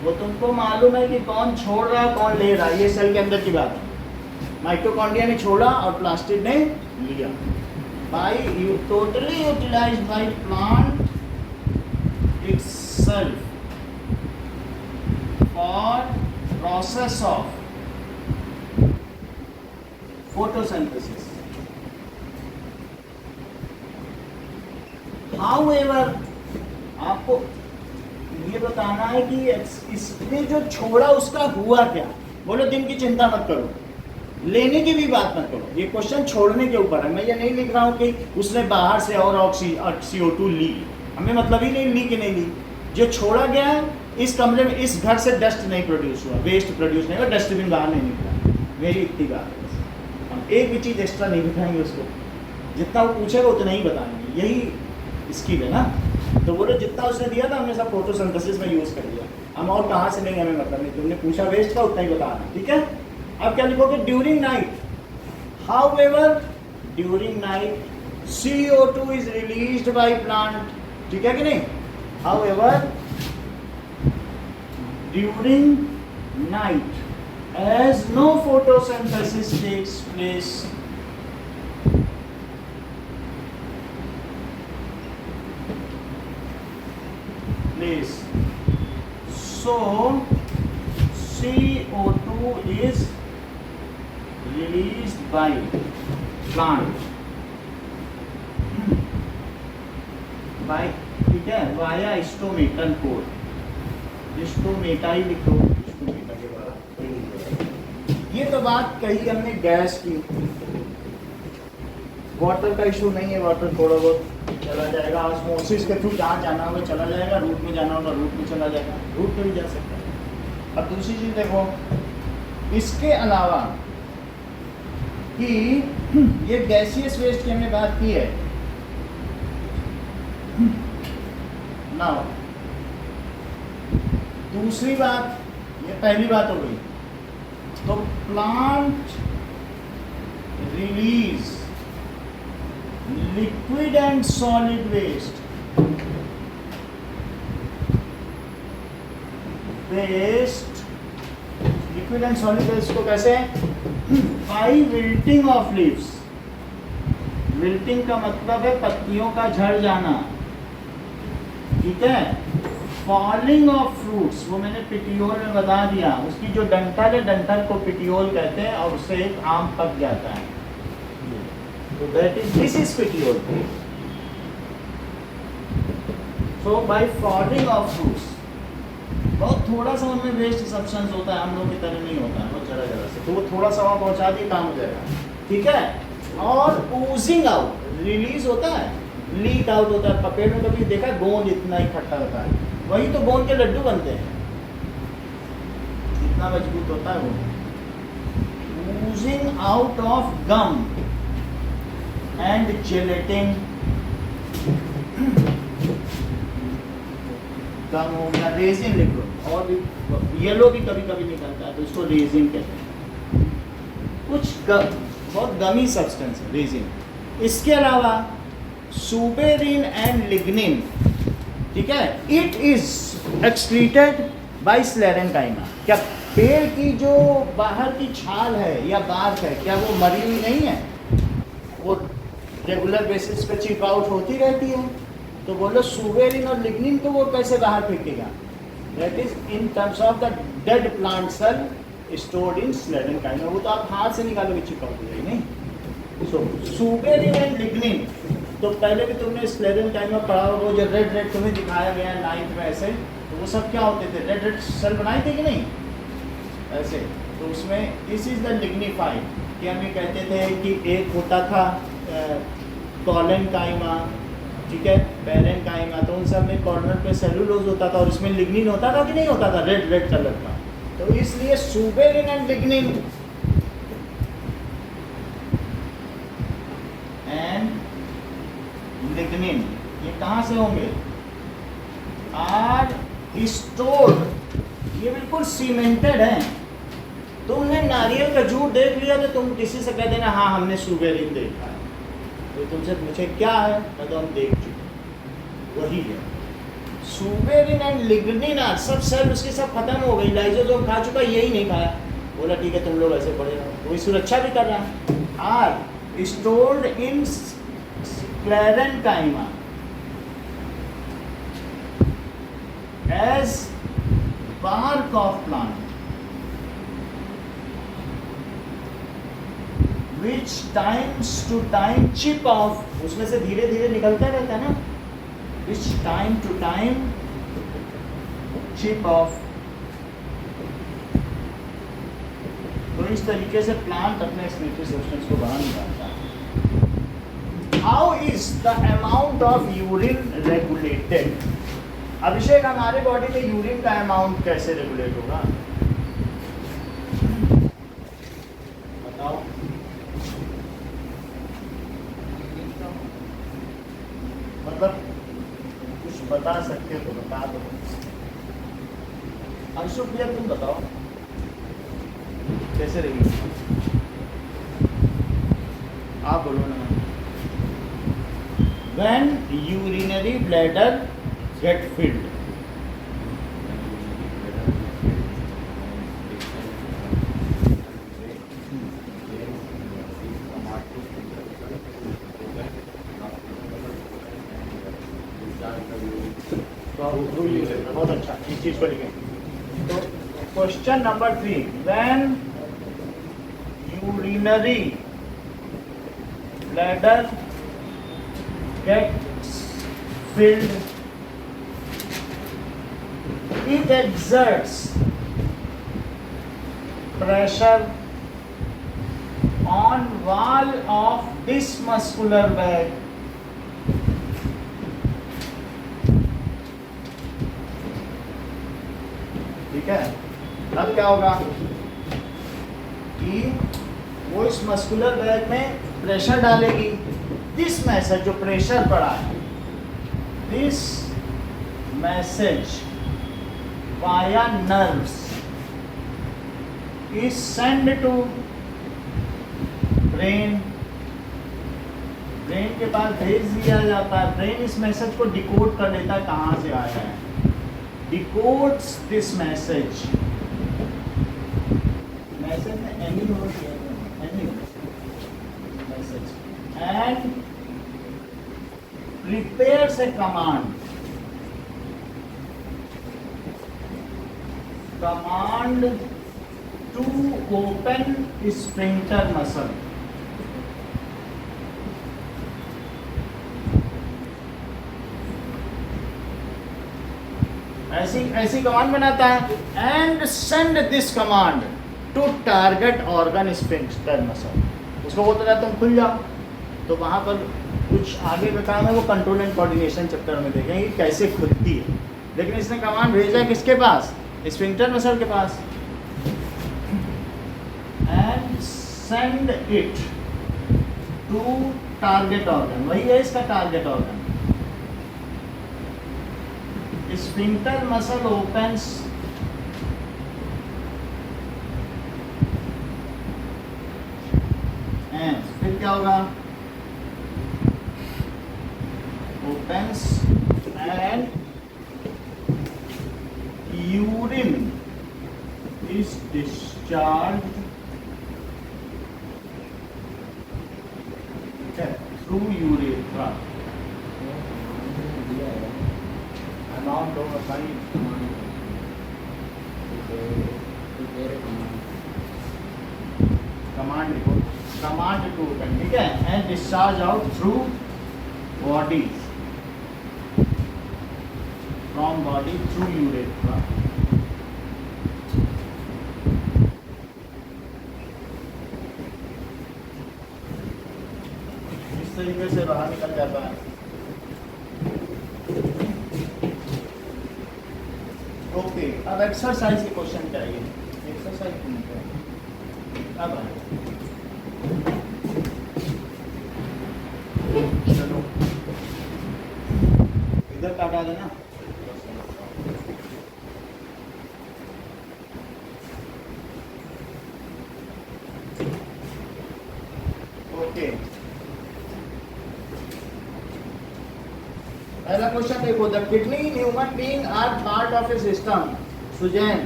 वो तुमको मालूम है कि कौन छोड़ रहा है कौन ले रहा है, ये सेल के अंदर की बात है। माइटोकॉन्ड्रिया ने छोड़ा और प्लास्टिड ने लिया। by you totally utilized by plant itself for process of photosynthesis। However, आपको ये बताना है कि इसने जो छोड़ा उसका हुआ क्या। बोलो दिन की चिंता मत करो, लेने की भी बात मत करो, ये क्वेश्चन छोड़ने के ऊपर है। मैं ये नहीं लिख रहा हूँ कि उसने बाहर से और CO2 ली, हमें मतलब ही नहीं ली कि नहीं ली। जो छोड़ा गया है, इस कमरे में इस घर से डस्ट नहीं प्रोड्यूस हुआ, वेस्ट प्रोड्यूस नहीं हुआ, डस्टबिन बाहर नहीं निकला, मेरी इतनी बात है। हम एक भी चीज़ एक्स्ट्रा नहीं दिखाएंगे उसको, जितना वो पूछेगा उतना ही बताएंगे, यही स्किल है ना। तो बोलो जितना उसने दिया था हमने सब फोटोसिंथेसिस में यूज़ कर दिया, हम और कहाँ से लेंगे हमें मतलब नहीं, तुमने पूछा वेस्ट का उतना ही बताना, ठीक है। अब क्या लिखोगे, during night, however during night CO2 is released by plant, ठीक है कि नहीं। However during night as no photosynthesis takes place place. So CO2 is released by plant by, ठीक है, वाया स्टोमेटल कोड. स्टोमेटा ही लिखो, स्टोमेटा के बाद. ये तो बात कही हमने गैस की. वाटर का इशू नहीं है, वाटर थोड़ा बहुत चला जाएगा, ऑस्मोसिस के थ्रू जहाँ जाना होगा चला जाएगा, रूट में जाना होगा रूट में चला जाएगा, रूट में भी जा सकता है. अब दूसरी चीज़ देखो, इसके अलावा कि ये गैसियस वेस्ट की हमने बात की है ना. दूसरी बात, ये पहली बात हो गई, तो plant release liquid and solid waste liquid and solid waste को कैसे, by wilting of leaves. Wilting का मतलब है पत्तियों का झड़ जाना, ठीक है. फॉलिंग ऑफ फ्रूट्स, वो मैंने पिटियोल में बता दिया, उसकी जो डंठल है, डंठल को पिटियोल कहते हैं, और उससे एक आम पक जाता है. So that is, this is petiole. So by falling of fruits, बहुत थोड़ा सा उनमें वेस्ट सब्सटेंस होता है, हम लोग की तरह नहीं होता है, बहुत जरा जरा से, तो वो थोड़ा सा वहाँ पहुँचा दिए काम हो जाएगा, ठीक है. और ओजिंग आउट, रिलीज होता है, लीक आउट होता है. पपेट में कभी देखा, गोंद इतना इकट्ठा होता है, वही तो गोंद के लड्डू बनते हैं, इतना मजबूत होता है वो. Oozing out of gum and gelatin, gum हो गया, रेजिन लिख लो, और भी येलो भी कभी कभी निकलता है तो इसको रेजिन कहते हैं. कुछ बहुत गमी सब्सटेंस है रेजिन. इसके अलावा सुबेरिन एंड लिग्निन, ठीक है, इट इज एक्सक्रीटेड बाय स्लेरेंकाइमा. क्या पेड़ की जो बाहर की छाल है या बार्क है, क्या वो मरी हुई नहीं है, वो रेगुलर बेसिस पे चिप आउट होती रहती है. तो बोलो सुबेरिन और लिग्निन को वो कैसे बाहर फेंकेगा, that is in terms of the dead plant cell stored in sclerenchyma. वो तो आप हाथ से निकालोगे, चिप आउट हो जाएगी नहीं. सो सुबेरिन एंड लिग्निन, तो पहले भी तुमने स्लेरेंकाइमा पढ़ा होगा, जो रेड रेड तुम्हें दिखाया गया है 9th में ऐसे, तो वो सब क्या होते थे, रेड रेड सेल बनाए थे कि नहीं ऐसे. तो उसमें दिस इज द लिग्निफाइड, कि हम ये कहते थे कि एक होता था कॉलेनकाइमा, ठीक है, पेरेनकाइमा, तो उन सब में कॉर्नर पे सेलुलोज होता था और इसमें लिग्निन होता था कि नहीं होता था, रेड रेड कलर का. तो इसलिए सुबेरिन एंड लिग्निन ये कहाँ से होंगे, आर स्टोर्ड, ये बिल्कुल सीमेंटेड है. तुमने नारियल का जूट देख लिया तो तुम किसी से कह देना हाँ हमने सुबेरिन देखा है. तो तुमसे पूछे क्या है, मैं तो हम देख चुके, वही है. सुबेरिन एंड लिग्निन सब सेल उसके सब खत्म हो गई, लाइसोसोम खा चुका, यही नहीं खाया, बोला ठीक है तुम लोग ऐसे पड़े रहो, वही सुरक्षा भी कर रहा है. Are stored in sclerenchyma as bark of plant, which times to time chip off, उसमें से धीरे धीरे निकलता रहता है ना, which time to time chip off. तो इस तरीके से प्लांट अपने एक्सक्रीटरी सब्सटेंस को बाहर निकालता है. How is the amount of urine regulated? अभिषेक, हमारे बॉडी में यूरिन का अमाउंट कैसे रेगुलेट होगा बताओ. मतलब कुछ बता सकते हो तो बता दो. अंशु भैया तुम बताओ कैसे रेगुलेट, आप बोलो ना. When urinary bladder get filled, बहुत अच्छा, इस चीज को लिखें। तो question number 3, when urinary bladder gets filled, it exerts pressure on wall of this muscular bag. ठीक है, अब क्या होगा कि वो इस मस्कुलर बैग में प्रेशर डालेगी। दिस मैसेज, जो प्रेशर पड़ा है, this message via nerves is send to brain. Brain के पास भेज दिया जाता है। ब्रेन इस मैसेज को डिकोड कर लेता है कहाँ से आया है, डिकोड्स दिस मैसेज। मैसेज में any message and prepares a command to open sphincter muscle. ऐसी कमांड बनाता है and send this command to target organ sphincter muscle. उसको बोलता है तुम खुल जाओ। तो वहां पर कुछ आगे का काम है, वो कंट्रोल एंड कोऑर्डिनेशन चैप्टर में देखेंगे कैसे खुलती है। लेकिन इसने कमांड भेजा किसके पास, स्फिंक्टर मसल के पास। And send it to target organ, वही है इसका target organ. Sphincter muscle opens and फिर क्या होगा, opens and urine is discharged through urethra. Amount of command लिखो, command to open, ठीक है, and discharge out through bodies, from body through urethra. इस तरीके से बाहर निकल जाता है। ओके, अब एक्सरसाइज के क्वेश्चन चाहिए। एक्सरसाइज अब चलो इधर काटा देना। ओके, पहला क्वेश्चन देखो, the kidney in human being are part of a system. Susan,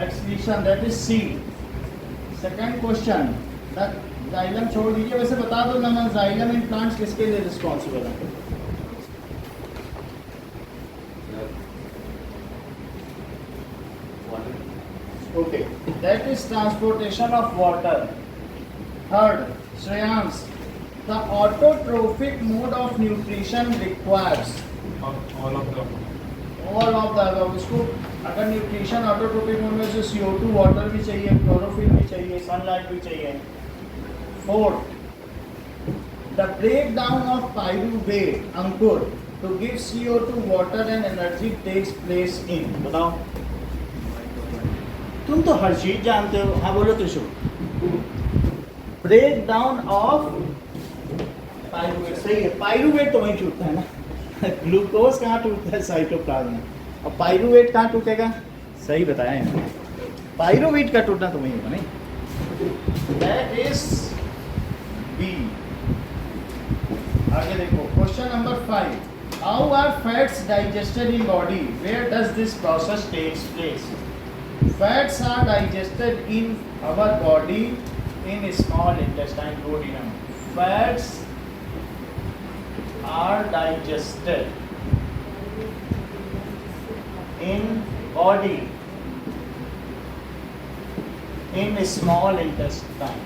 excretion that is C. Second question, the xylem छोड़ दीजिए, वैसे बता दो ना, जाइलम इन प्लांट्स किसके लिए रिस्पॉन्सिबल है? Okay, that is transportation of water. Third, Shreyansh, the autotrophic mode of nutrition requires all of them. All of the above. इसको अगर न्यूट्रिशन ऑटोट्रोपिक मोड में से CO2 वाटर भी चाहिए, क्लोरोफिल भी चाहिए, सनलाइट भी चाहिए। Fourth, the break down of pyruvate Ankur to give CO2 water and energy takes place in. बताओ, तुम तो हर चीज जानते हो। हाँ बोलो Trishu. Break down of pyruvate, सही है, पाइरूवेट तो वहीं टूटता है ना। ग्लूकोज कहाँ टूटता है? साइटोप्लाज्म में। और पाइरूवेट कहाँ टूटेगा? सही बताया है, पाइरूवेट का टूटना तो वहीं होगा नहीं। That is B. आगे देखो, question number 5, how are fats digested in body, where does this process takes place? Fats are digested in our body in small intestine, duodenum. Fats are digested in body in small intestine.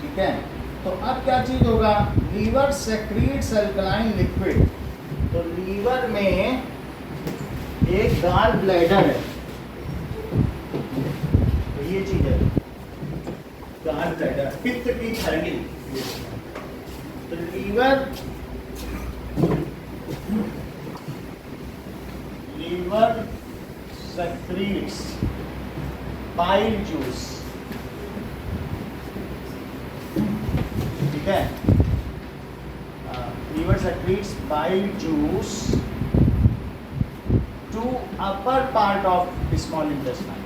ठीक है, तो अब क्या चीज होगा, liver सेक्रीट्स alkaline liquid. तो liver में एक गाल ब्लैडर है, तो ये चीज है गाल ब्लैडर, पित्त की थैली। तो लीवर सेक्रीट्स बाइल जूस, ठीक है, liver secretes bile juice to upper part of small intestine.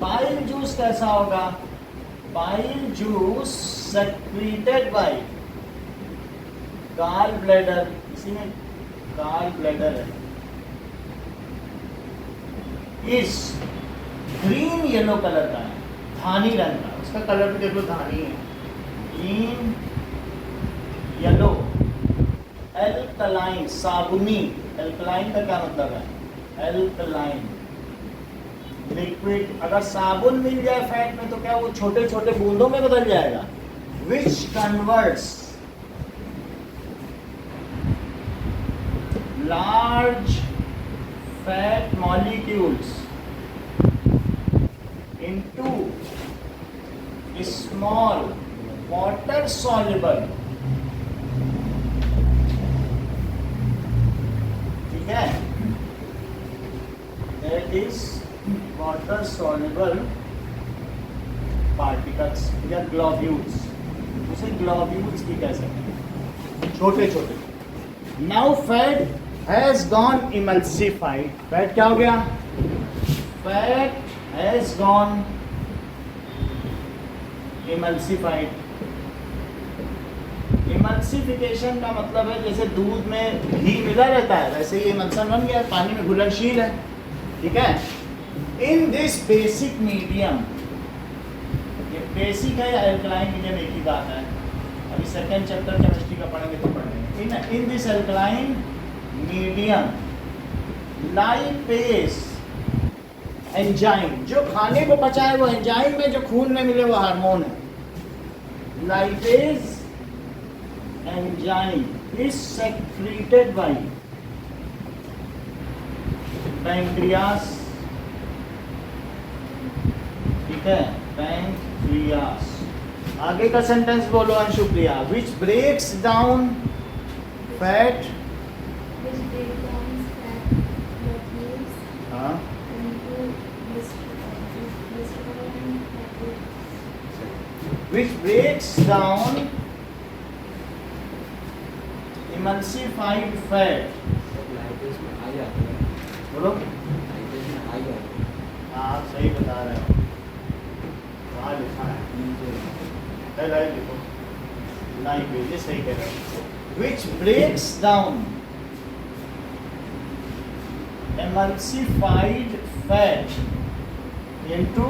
Bile juice कैसा होगा, bile juice secreted by gall bladder, इसी में गाल ब्लैडर है, इस ग्रीन येलो कलर का है, धानी रंग का, उसका कलर भी देखो धानी है, ग्रीन येलो, एल्कलाइन साबुनी, एल्कलाइन का क्या मतलब है, एल्कलाइन लिक्विड। अगर साबुन मिल जाए फैट में तो क्या वो छोटे छोटे बूंदों में बदल जाएगा, which converts large fat molecules into small water soluble, ठीक है, that is water soluble particles या globules, उसे globules भी कह सकते हैं, छोटे छोटे। now fat has gone emulsified, fat क्या हो गया, fat has gone emulsified। emulsification का मतलब है जैसे दूध में घी मिला रहता है वैसे ये इमल्सन बन गया, पानी में घुलनशील है, ठीक है। इन दिस बेसिक मीडियम, ये बेसिक है या एल्कलाइन मीडियम एक ही बात है, अभी सेकेंड चैप्टर केमिस्ट्री का पढ़ेंगे तो पढ़ेंगे। In this alkaline medium lipase enzyme, जो खाने को पचाए वो एंजाइम में, जो खून में मिले वो हार्मोन है। Lipase enzyme is secreted by pancreas, ठीक है, पैंक्रियास। आगे का सेंटेंस बोलो Anshupriya, which breaks down fat, which break down fat molecules हाँ, into glycerol and fatty which breaks down emulsified fat, lipase में आ जाता है, बोलो, लाइपेज में आ जाता है, आप सही बता रहे हो, वहाँ लिखा है, लाइव लिखो, लाइव ये सही कह रहे हो, which breaks down emulsified fat into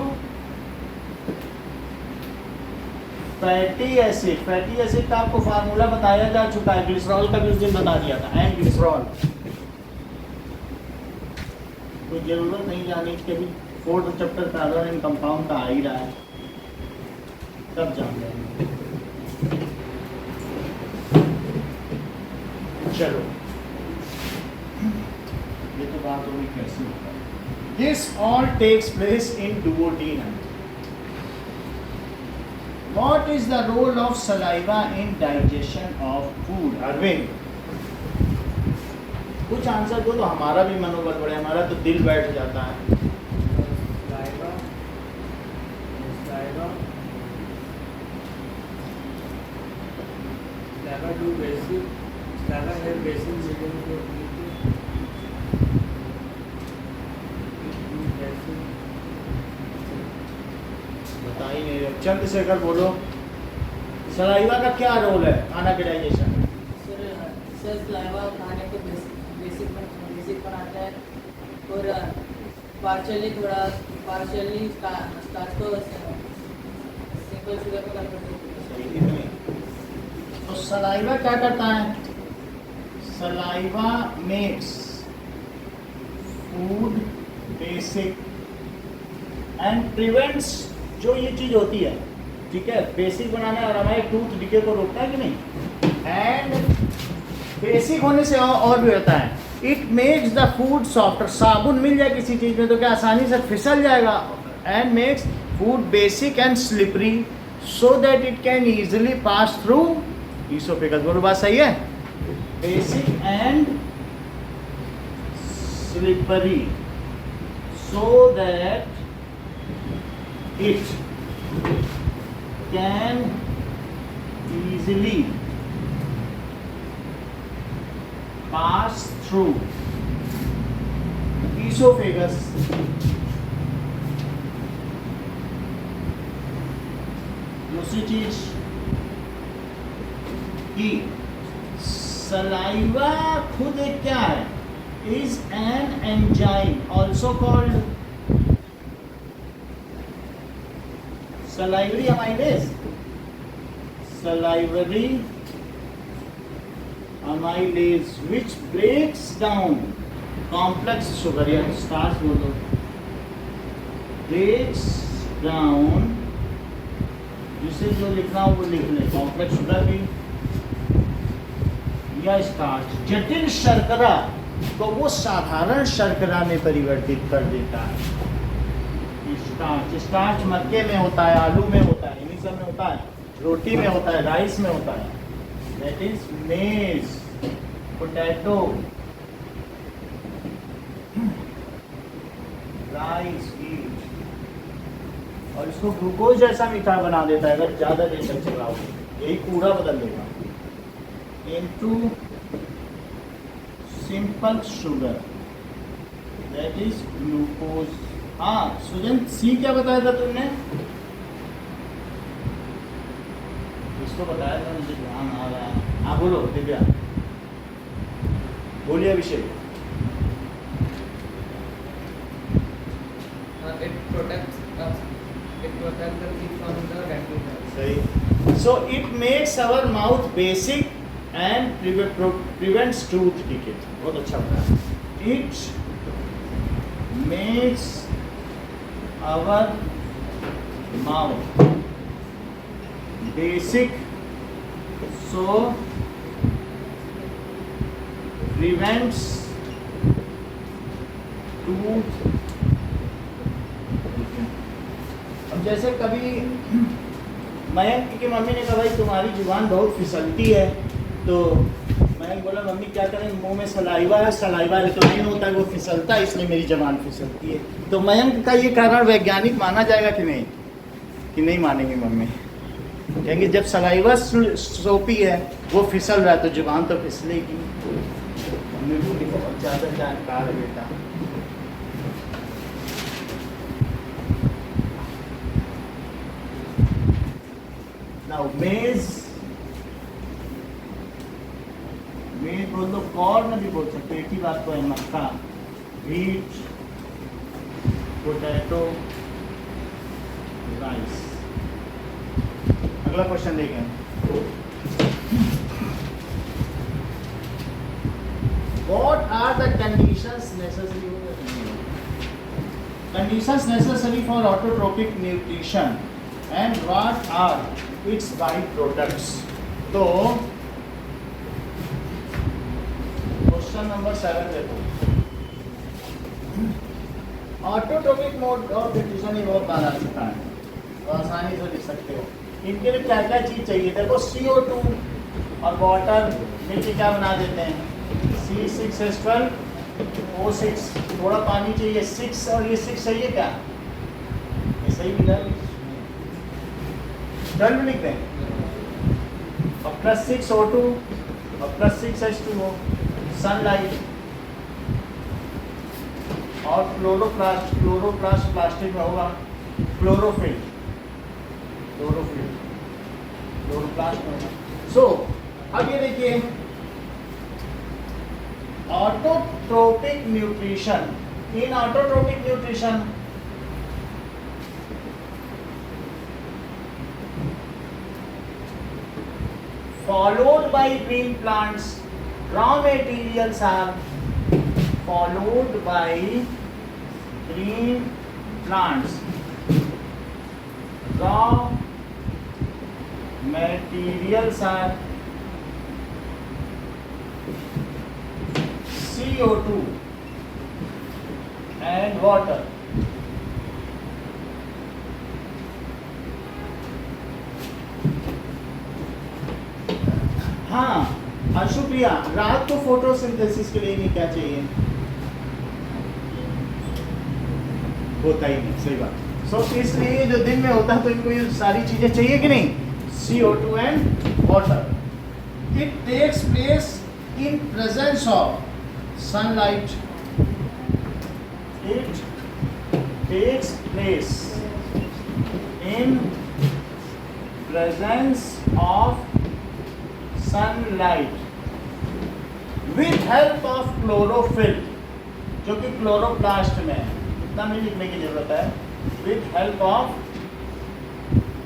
fatty acid. Fatty acid का आपको फार्मूला बताया जा चुका है, ग्लिसरॉल का भी उस दिन बता दिया था, एंड ग्लिसरॉल, कोई जरूरत नहीं जाने की, भी fourth chapter carbon and compound का आ ही रहा है, सब जान लेंगे। चलो ये तो बात होगी कैसे होगा। This all takes place in duodenum. What is the role of saliva in digestion of food? Arvind कुछ आंसर दो तो हमारा भी मनोबल बढ़े, हमारा तो दिल बैठ जाता है। बता ही नहीं रहे, चंद्रशेखर बोलो, सलाइवा का क्या रोल है खाना के डाइजेशन? सर सलाइवा खाने को बेसिक बनाता है और पार्शियली स्टार्च को सिंपल शुगर पर कन्वर्ट करता है। तो सलाइवा क्या करता है? Saliva makes food basic and prevents, जो ये चीज होती है, ठीक है, बेसिक बनाना और हमारे टूथ डिके को रोकता है कि नहीं, एंड बेसिक होने से और भी होता है, it makes the food softer. साबुन मिल जाए किसी चीज में तो क्या आसानी से फिसल जाएगा, and makes food basic and slippery so that it can easily pass through oesophagus. बोलो बात सही है? Basic and slippery so that it can easily pass through esophagus. दूसरी चीज कि सलाइवा खुद एक क्या है? Is an enzyme also called salivary amylase. Salivary amylase which breaks down complex sugar, या स्टार्च बोलो, breaks down, जिसे जो लिखना हो वो लिख ले, कॉम्प्लेक्स शुगर भी या स्टार्च, जटिल शर्करा को वो साधारण शर्करा में परिवर्तित कर देता है। स्टार्च मक्के में होता है, आलू में होता है, इन्हीं सब में होता है, रोटी में होता है, राइस में होता है, दैट इज मेज, पोटैटो, राइस, व्हीट, और इसको ग्लूकोज जैसा मीठा बना देता है अगर ज्यादा देर तक चलाओगे, यही कूड़ा बदल देगा into simple sugar, that is glucose. हाँ सुजन, सी क्या बताया था तुमने? इसको बताया था, मुझे ध्यान आ रहा है। हाँ बोलो दिव्या, बोलिए अभिषेक। It protects the teeth from the bacteria. सही। So it makes our mouth basic and prevents tooth decay. बहुत अच्छा बताया। It makes our mouth basic, so prevents tooth decay. अब जैसे कभी मयंक की मम्मी ने कहा भाई तुम्हारी जुबान बहुत फिसलती है, तो मयंक बोला मम्मी क्या करें, मुंह में सलाइवा है, सलाइवा रिक्लाइन होता है, वो फिसलता है, इसलिए मेरी जुबान फिसलती है। तो मयंक का ये कारण वैज्ञानिक माना जाएगा कि नहीं? कि नहीं मानेंगे मम्मी? कहेंगे जब सलाइवा सोपी है, वो फिसल रहा है, तो जुबान तो फिसलेगी। मम्मी बोली बहुत ज़्यादा जानकार है बेटा। Now maize बोल दो, कॉर्न भी बोल सकते, एक ही बात तो है, मक्का, व्हीट, पोटैटो, राइस। अगला क्वेश्चन देखें। What are the conditions necessary for autotrophic nutrition and what are its byproducts? तो क्वेश्चन नंबर 7 देखो। ऑटोट्रोपिक मोड ऑफ न्यूट्रिशन ये बहुत बार आ चुका है, तो आसानी से लिख सकते हो। इनके लिए क्या क्या चीज़ चाहिए? देखो CO2 और वाटर मिलकर क्या बना देते हैं? C6H12O6, थोड़ा पानी चाहिए 6, और ये 6 चाहिए क्या? ये सही मिला, 12 लिख दें, और प्लस 6O2 और प्लस 6H2O, सनलाइट और क्लोरोप्लास्ट प्लास्टिक में होगा, क्लोरोप्लास्ट में होगा। सो अब ये देखिए, Autotrophic nutrition. In autotrophic nutrition, followed by green plants, raw materials are followed by green plants. Raw materials are CO2 and water. हाँ अंशुप्रिया, रात को फोटोसिंथेसिस के लिए नहीं क्या चाहिए? होता ही नहीं, सही बात। सो इसलिए जो दिन में होता है तो इनको ये सारी चीजें चाहिए कि नहीं? CO2 and water. It takes place in presence of sunlight. It takes place in presence of sunlight with help of chlorophyll, जो कि क्लोरोप्लास्ट में है, इतना नहीं लिखने की जरूरत है, with help of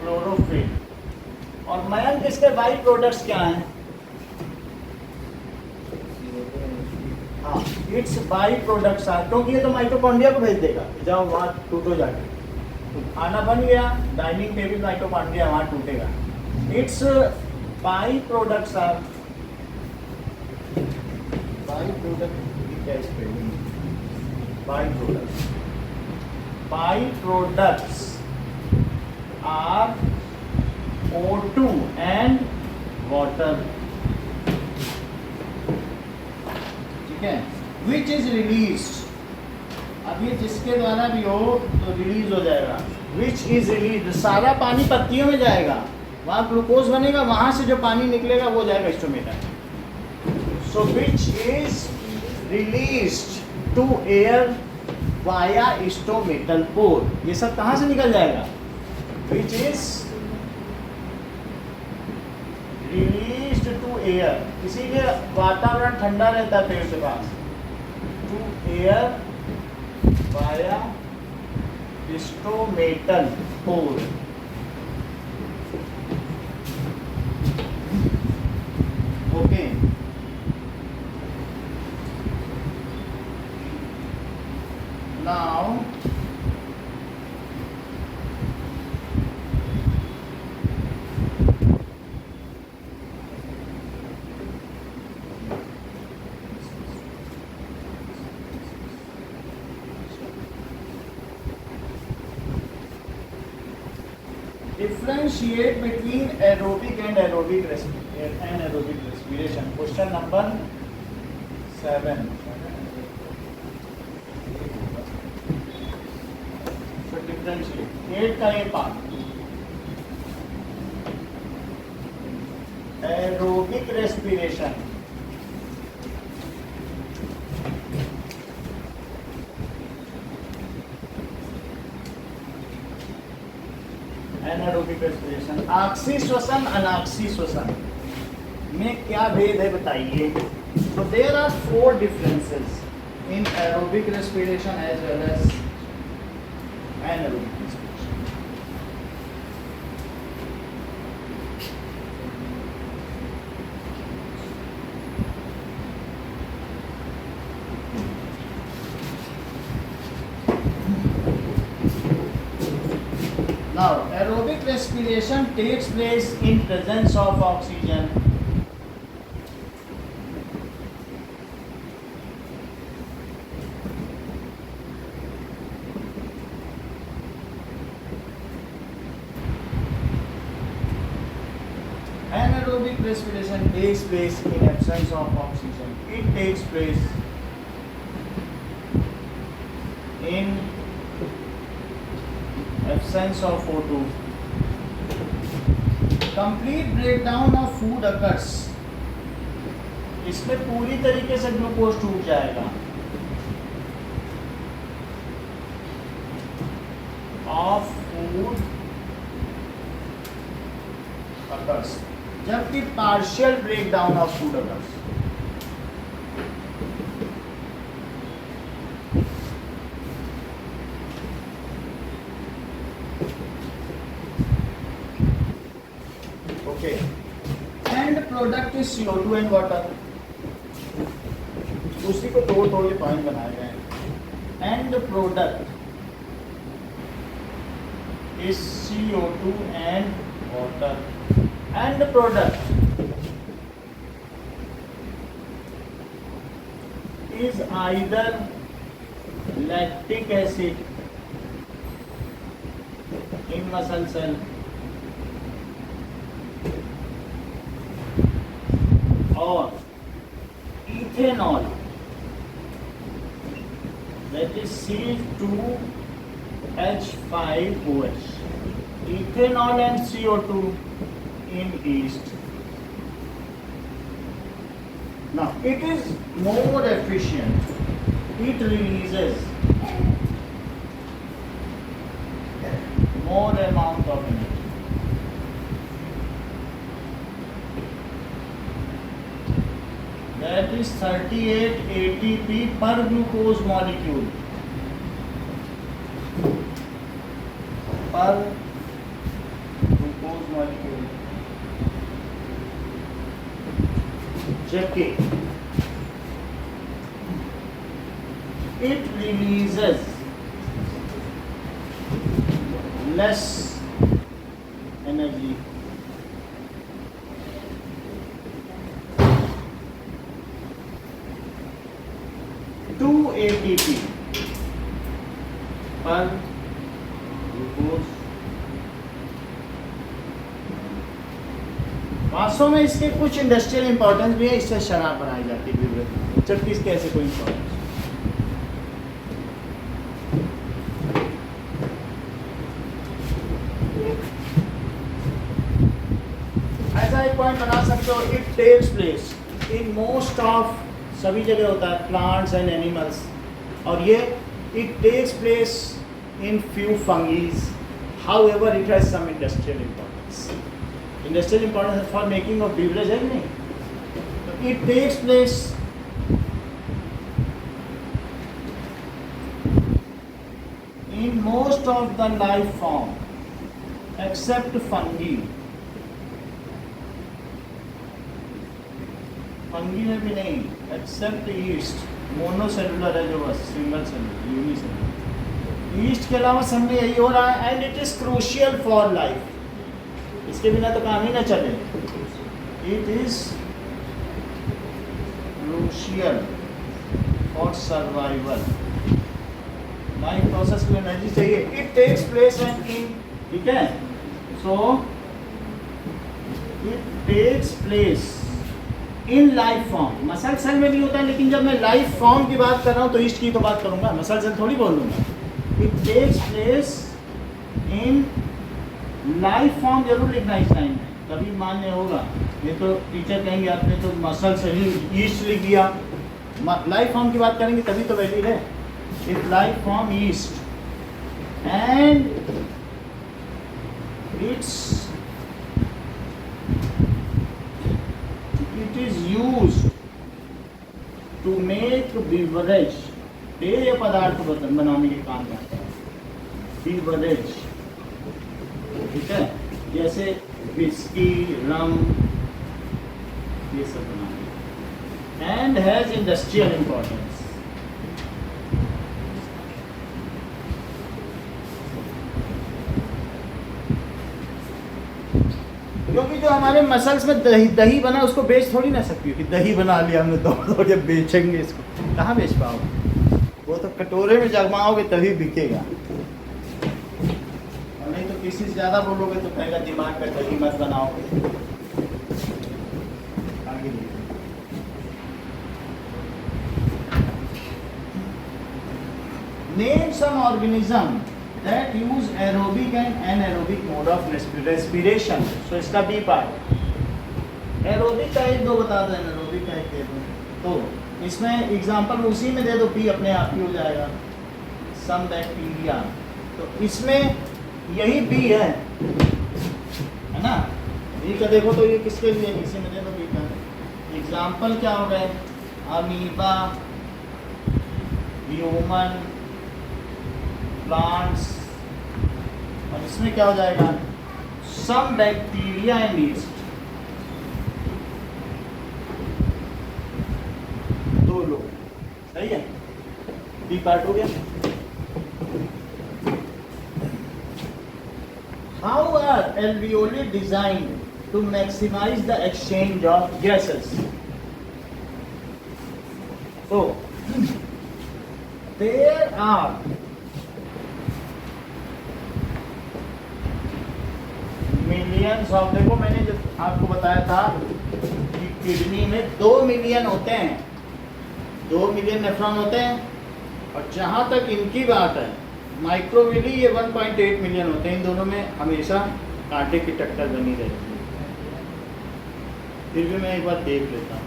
chlorophyll। और मयंक इसके बाई प्रोडक्ट्स क्या हैं? हाँ, इट्स बाई प्रोडक्ट्स आर, क्योंकि ये तो माइटोकॉन्ड्रिया को भेज देगा, जाओ वहाँ टूटो जाके, खाना बन गया, डाइनिंग टेबल माइटोकॉन्ड्रिया वहाँ टूटेगा। Its by products are, by products are O2 and water, ठीक है, which is released, अब ये जिसके द्वारा भी हो तो रिलीज हो जाएगा, which is released, सारा पानी पत्तियों में जाएगा, वहाँ ग्लूकोज बनेगा, वहाँ से जो पानी निकलेगा वो जाएगा stomata. So which is released to air via stomatal pore, ये सब कहाँ से निकल जाएगा? Which is released to air, इसीलिए वातावरण ठंडा रहता है पेड़ के पास, to air via stomatal pore। Okay, now differentiate between aerobic and anaerobic respiration. Question number 7. So differentiate 8 का ये part, aerobic respiration, anaerobic respiration, oxy श्वसन अनाक्सी श्वसन में क्या भेद है बताइए? So there are 4 differences in aerobic respiration as well as anaerobic respiration. Now, aerobic respiration takes place in presence of oxygen. Anaerobic respiration takes place in absence of oxygen. It takes place in absence of O2. Complete breakdown of food occurs. इसमें पूरी तरीके से glucose टूट जाएगा। Of food occurs. जबकि partial breakdown of food occurs. Okay and product is CO2 and water, उसी को तोड़ तोड़ के पॉइंट बनाए गए हैं। And product is CO2 and water, and product is either lactic acid in muscle cell or ethanol, that is C2H5OH, ethanol and CO2 in yeast. Now it is more efficient, it releases more amount of energy. That is 38 ATP per glucose molecule per glucose molecule. जबकि it releases less energy. Two ATP per glucose. वास्तव में इसके कुछ industrial importance भी है, इससे शराब बनाई जाती है, जबकि इसके ऐसे कोई इंपॉर्टेंस। ऐसा एक पॉइंट बना सकते हो, it takes place in most of, सभी जगह होता है, प्लांट्स एंड एनिमल्स, और ये it takes place in few fungi, however it has some industrial importance. Industrial importance for making of beverage है नहीं, it takes place in most of the life form except fungi. Fungi में भी नहीं, accept east, मोनोसेलुलर है जो बस, single cellular, unicellular. East के अलावा सब में यही हो रहा है, and it is crucial for life, इसके बिना तो काम ही ना चले। It is crucial for survival, life process में एनर्जी चाहिए, इट टेक्स प्लेस इन, ठीक है, so it takes place in life form. Muscle cell में भी होता है, लेकिन जब मैं लाइफ फॉर्म की बात कर रहा हूँ तो ईस्ट की तो बात करूँगा, मसल सेल थोड़ी बोल लूँगा। It takes place in life form, जरूर लिखना इस लाइन में, तभी मान्य होगा। ये तो टीचर कहेंगे आपने तो मसल से ही ईस्ट लिख दिया, लाइफ फॉर्म की बात करेंगे तभी तो वैलिड है। It life form east and it's is used to make beverage, पेय पदार्थ बनाने के काम करता है, beverage, ठीक है, जैसे विस्की, रम, ये सब बनाने, and has industrial importance. क्योंकि जो हमारे मसल्स में दही बना, उसको बेच थोड़ी ना सकती हो कि दही बना लिया हमने, दौड़ के बेचेंगे इसको, कहाँ बेच पाओगे? वो तो कटोरे में जमाओगे तभी बिकेगा, और नहीं तो किसी से ज़्यादा बोलोगे तो कहेगा दिमाग का दही मत बनाओगे। आगे name some organism that use aerobic and anaerobic mode of respiration. So इसका B पार्ट, एरोबिक का एक दो बता दो, एनारोबिक का एक दे दो, तो इसमें एग्जांपल उसी में दे दो, P अपने आप ही हो जाएगा, सम बैक्टीरिया, तो इसमें यही B है ना। B का देखो तो ये किसके लिए, इसी में दे दो B का एग्जांपल क्या हो गए, अमीबा, ह्यूमन, प्लांट्स, और इसमें क्या हो जाएगा, सम बैक्टीरिया एंड यीस्ट। सही है, बी पार्ट हो गया। How are alveoli designed to maximise the exchange of gases? तो देयर आर मिलियंस ऑफ, देखो मैंने जो आपको बताया था कि किडनी में 2 मिलियन होते हैं, 2 मिलियन नेफ्रॉन होते हैं, और जहां तक इनकी बात है माइक्रोविली ये 1.8 मिलियन होते हैं। इन दोनों में हमेशा कांटे की टक्कर बनी रहती है। फिर भी मैं एक बार देख लेता हूँ।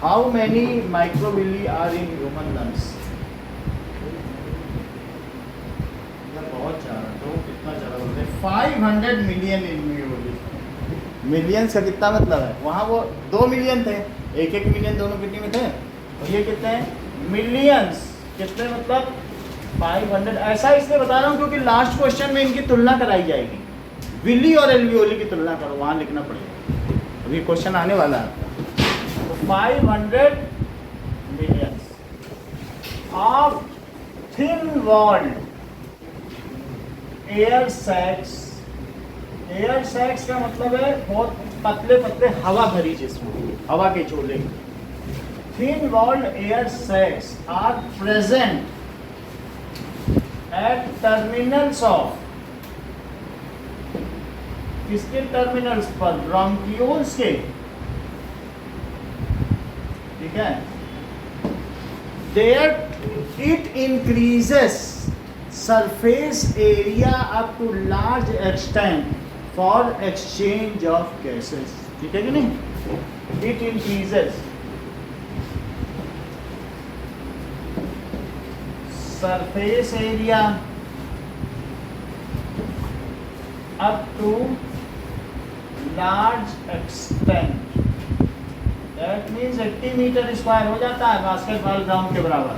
How many microvilli are in human lungs? बहुत ज़्यादा, तो कितना ज़्यादा बोलते हैं 500 मिलियन इन मिलियंस का कितना मतलब है? वहाँ वो 2 मिलियन थे, 1-1 मिलियन दोनों कितने में थे, और ये कितने हैं मिलियंस, कितने मतलब 500। ऐसा इसलिए बता रहा हूँ क्योंकि लास्ट क्वेश्चन में इनकी तुलना कराई जाएगी, विली और एल्वियोली की तुलना करो, वहाँ लिखना पड़ेगा, अभी क्वेश्चन आने वाला है आपका। तो 500 millions of thin walled air sacs. Air sacs का मतलब है बहुत पतले पतले हवा भरी जिसमें, हवा के झोले। Thin walled air sacs are present at terminals of, किसके टर्मिनल्स पर? ब्रोंकियोल्स के, ठीक है। There it increases surface area up to large extent for exchange of gases, ठीक है कि नहीं? It increases surface area up to large extent, that means 80 metre square हो जाता है बास्केटबॉल ग्राउंड के बराबर,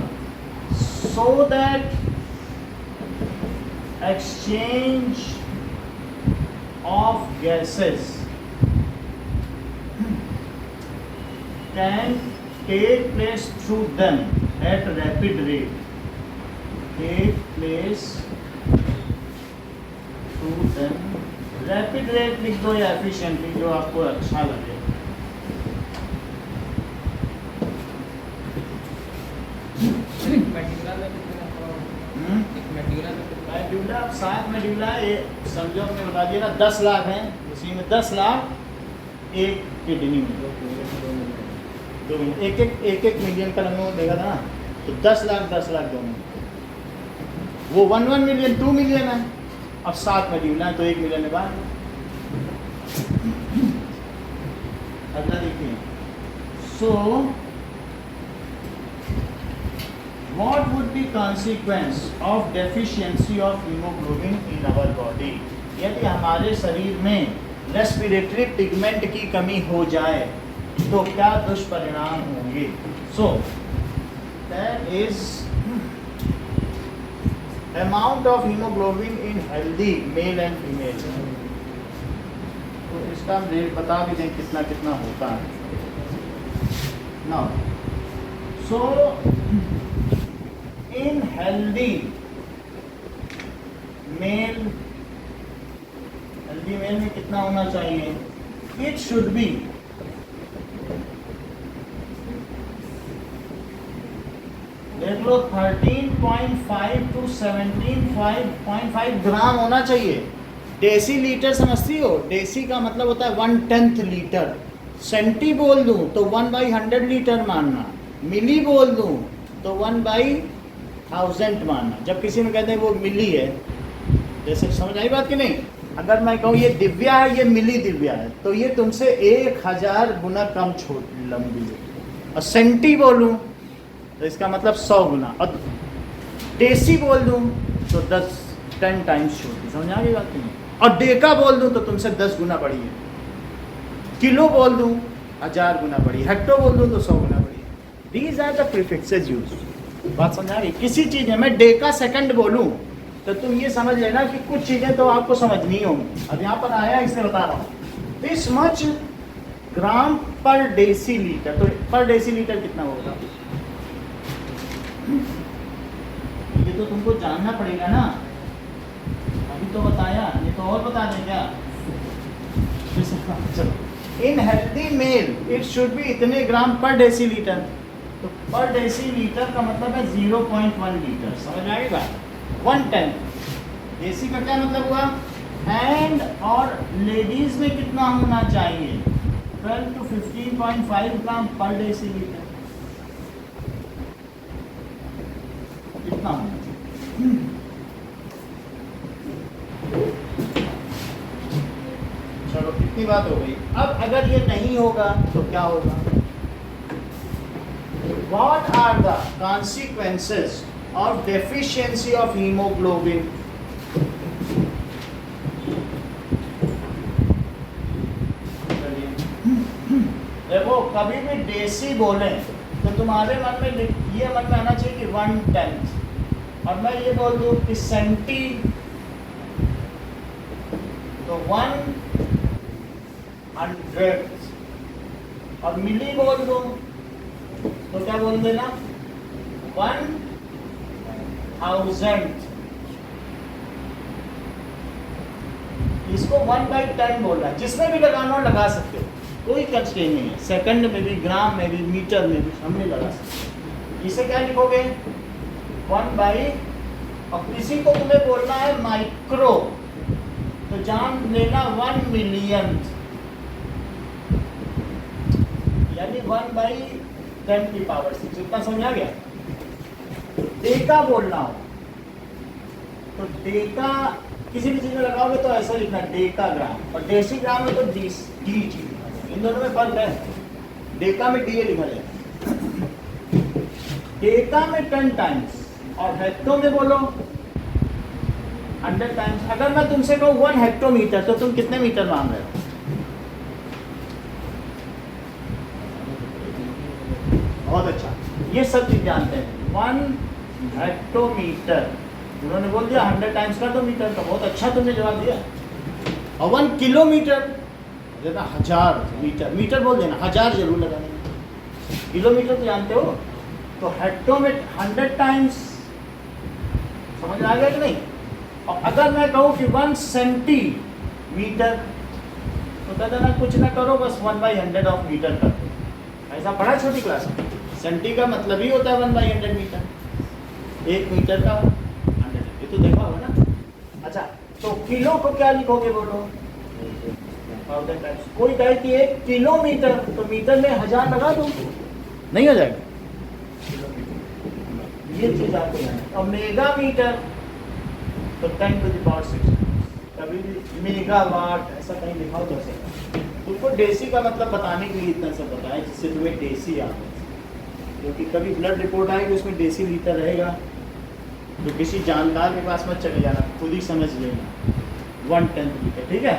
so that exchange of gases can take place through them at rapid rate. Take place through them, rapid rate लिख दो या efficiently, जो आपको अच्छा लगे। मेड्यूला, 7 मेड्यूला, ये समझो हमने बता दिया ना 10 लाख हैं, उसी में 10 लाख एक किडनी में, 2 मिलियन, एक मिलियन का हमने देखा था ना, तो 10 लाख दोनों, वो 1 मिलियन 2 मिलियन है। अब 7 मेड्यूला है तो 1 मिलियन है बाहर। अगला देखिए, सो what would be consequence of deficiency of hemoglobin in our body? यदि हमारे शरीर में रेस्पिरेटरी पिगमेंट की कमी हो जाए तो क्या दुष्परिणाम होंगे? So that is amount of haemoglobin in healthy male and female. तो इसका हम रेट बता भी दें कितना कितना होता है। Now so in healthy male में कितना होना चाहिए? It should be देख लो 13.5 to 17.5 ग्राम होना चाहिए। डेसी लीटर समझती हो? डेसी का मतलब होता है 1/10 लीटर। सेंटी बोल दूं तो 1/100 लीटर मानना, मिली बोल दूं तो 1/1000 मानना। जब किसी में कहते हैं वो मिली है, जैसे समझ आई बात कि नहीं? अगर मैं कहूँ ये दिव्या है, ये मिली दिव्या है, तो ये तुमसे 1000 गुना कम छोटी लंबी है। और सेंटी बोलूँ तो इसका मतलब 100 गुना, और डेसी बोल दूँ तो 10 टाइम्स छोटी। समझ आ गई बात कि नहीं? और डेका बोल दूँ तो तुमसे 10 गुना बड़ी है। किलो बोल दूँ 1000 गुना बड़ी, हेक्टो बोल दूँ तो 100 गुना बड़ी है। These are the prefixes use. बात समझ आ गई? किसी चीज़ में मैं डेका सेकंड बोलूँ तो तुम ये समझ लेना कि कुछ चीज़ें तो आपको समझनी होंगी। अब यहाँ पर आया इसलिए बता रहा हूँ, दिस मच ग्राम पर डेसीलीटर। तो पर डेसीलीटर कितना होगा ये तो तुमको जानना पड़ेगा ना, अभी तो बताया, ये तो और बता दें क्या। चलो, in healthy male it should be इतने ग्राम पर डेसीलीटर। तो पर डेसीलीटर का मतलब है 0.1 लीटर, समझ में आ गई बात। 110 देसी का क्या मतलब हुआ, एंड और लेडीज में कितना होना चाहिए, 12 to 15.5 ग्राम पर डेसीलीटर, कितना होना चाहिए। चलो इतनी बात हो गई। अब अगर ये नहीं होगा तो क्या होगा, What are the consequences of deficiency of hemoglobin? देखो कभी भी देसी बोले तो तुम्हारे मन में ये मन में आना चाहिए कि 1/10, और मैं ये बोल दूँ कि सेंटी तो 100, और मिली बोल दूँ तो क्या बोल देना 1000। इसको 1/10 बोल रहा है, जिसमें भी लगाना हो लगा सकते हो, कोई कंस्ट्रेंट नहीं है, सेकंड में भी, ग्राम में भी, मीटर में भी, हम नहीं लगा सकते। इसे क्या लिखोगे 1/, और किसी को तुम्हें बोलना है माइक्रो तो जान लेना 1 मिलियन, यानी 1/10 की पावर 6। इतना समझा गया। डेका बोलना हो तो डेका किसी भी चीज में लगाओगे तो ऐसा लिखना डेका ग्राम, और देसी ग्राम में तो डी जी, इन दोनों में फर्क है। डेका में डी लिखा जाए, डेका में 10 टाइम्स, और हेक्टो में बोलो 100 टाइम्स। अगर मैं तुमसे कहूँ 1 हेक्टोमीटर तो तुम कितने मीटर मान रहे हो, बहुत अच्छा, ये सब चीज जानते हैं। 1 हेक्टोमीटर उन्होंने बोल दिया 100 टाइम्स का तो मीटर का, बहुत अच्छा तुमने जवाब दिया। और 1 किलोमीटर देना 1000 मीटर, मीटर बोल देना 1000 जरूर लगाने, किलोमीटर तो जानते हो। तो हेक्टो में 100 टाइम्स, समझ आ गया कि नहीं। और अगर मैं कहूँ कि 1 सेंटीमीटर तो कहते ना कुछ ना करो, बस 1/100 ऑफ मीटर कर दो। ऐसा पढ़ा छोटी क्लास में, सेंटी का मतलब ही होता है 1/100 मीटर, 1 मीटर का 100, ये तो देखा होगा ना। अच्छा, तो किलो को क्या लिखोगे बोलो, 1000 टाइम्स। कोई कहे कि 1 किलोमीटर तो मीटर में 1000 लगा दो, नहीं हो जाएगा, ये चीज आपको जानना है। और मेगा मीटर तो 10⁻⁶, कभी भी मेगावाट ऐसा कहीं लिखा हो तो ऐसा। तुमको देसी का मतलब बताने के लिए इतना सब बताया जिससे तुम्हें देसी याद हो, क्योंकि कभी ब्लड रिपोर्ट आएगी उसमें देसी लीटर रहेगा तो किसी जानकार के पास मत चले जाना, खुद ही समझ लेना 1/10 लीटर, ठीक है।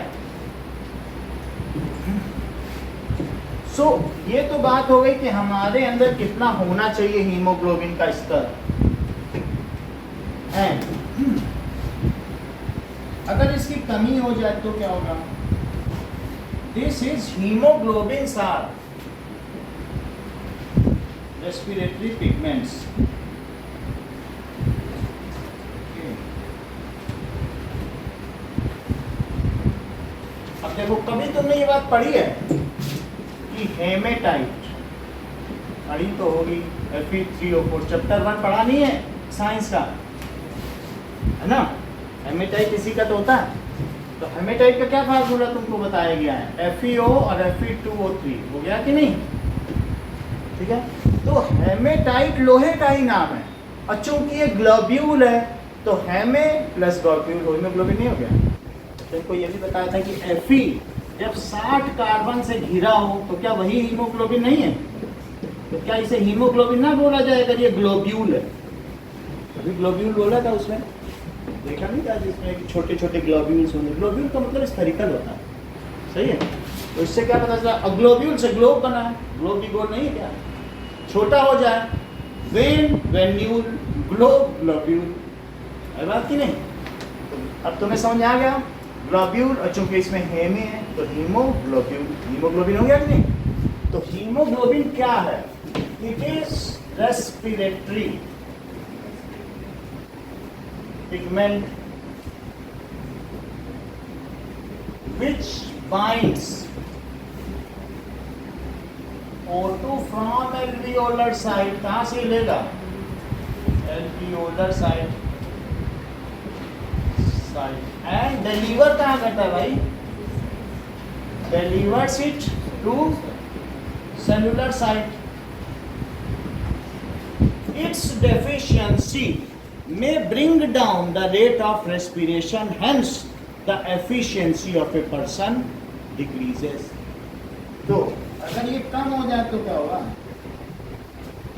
सो ये तो बात हो गई कि हमारे अंदर कितना होना चाहिए हीमोग्लोबिन का स्तर। एंड अगर इसकी कमी हो जाए तो क्या होगा, this is haemoglobin are respiratory pigments. अब देखो कभी तुमने ये बात पढ़ी है कि हेमेटाइट, पढ़ी तो होगी Fe3O4 चैप्टर 1 पढ़ा नहीं है साइंस का, है ना। हेमेटाइट इसी का तो होता है। तो हेमेटाइट का क्या फार्मूला तुमको बताया गया है, FeO और Fe2O3, हो गया कि नहीं, ठीक है। तो हेमेटाइट लोहे का ही नाम है, और चूंकि ये ग्लोब्यूल है तो हेमे प्लस ग्लोब्यूल हीमोग्लोबिन नहीं हो गया। तुमको ये भी बताया था कि Fe जब 60 कार्बन से घिरा हो तो क्या वही हीमोग्लोबिन नहीं है, तो क्या इसे हीमोग्लोबिन ना बोला जाए अगर ये ग्लोब्यूल है। अभी ग्लोब्यूल बोला था उसमें, देखा नहीं था जिसमें छोटे छोटे ग्लोब्यूल्स होंगे। ग्लोब्यूल का मतलब स्फेरिकल होता है, सही है। तो इससे क्या पता चला, ग्लोब्यूल से ग्लोब बना है, ग्लोब भी गोल नहीं है क्या, छोटा हो जाए, वेन वेन्यूल ग्लोब ग्लोब्यूल, है बात की नहीं। अब तुम्हें समझ आ गया ग्लोब्यूल, और चूंकि इसमें हेमी है तो हीमोग्लोबिन, हीमोग्लोबिन हो गया कि नहीं? तो हीमोग्लोबिन क्या है? It is respiratory pigment which binds O2 from alveolar side. कहाँ से लेगा? alveolar side and deliver कहाँ करता है भाई? delivers it to cellular site. Its deficiency may bring down the rate of respiration, hence the efficiency of a person decreases. तो अगर ये कम हो जाए तो क्या होगा?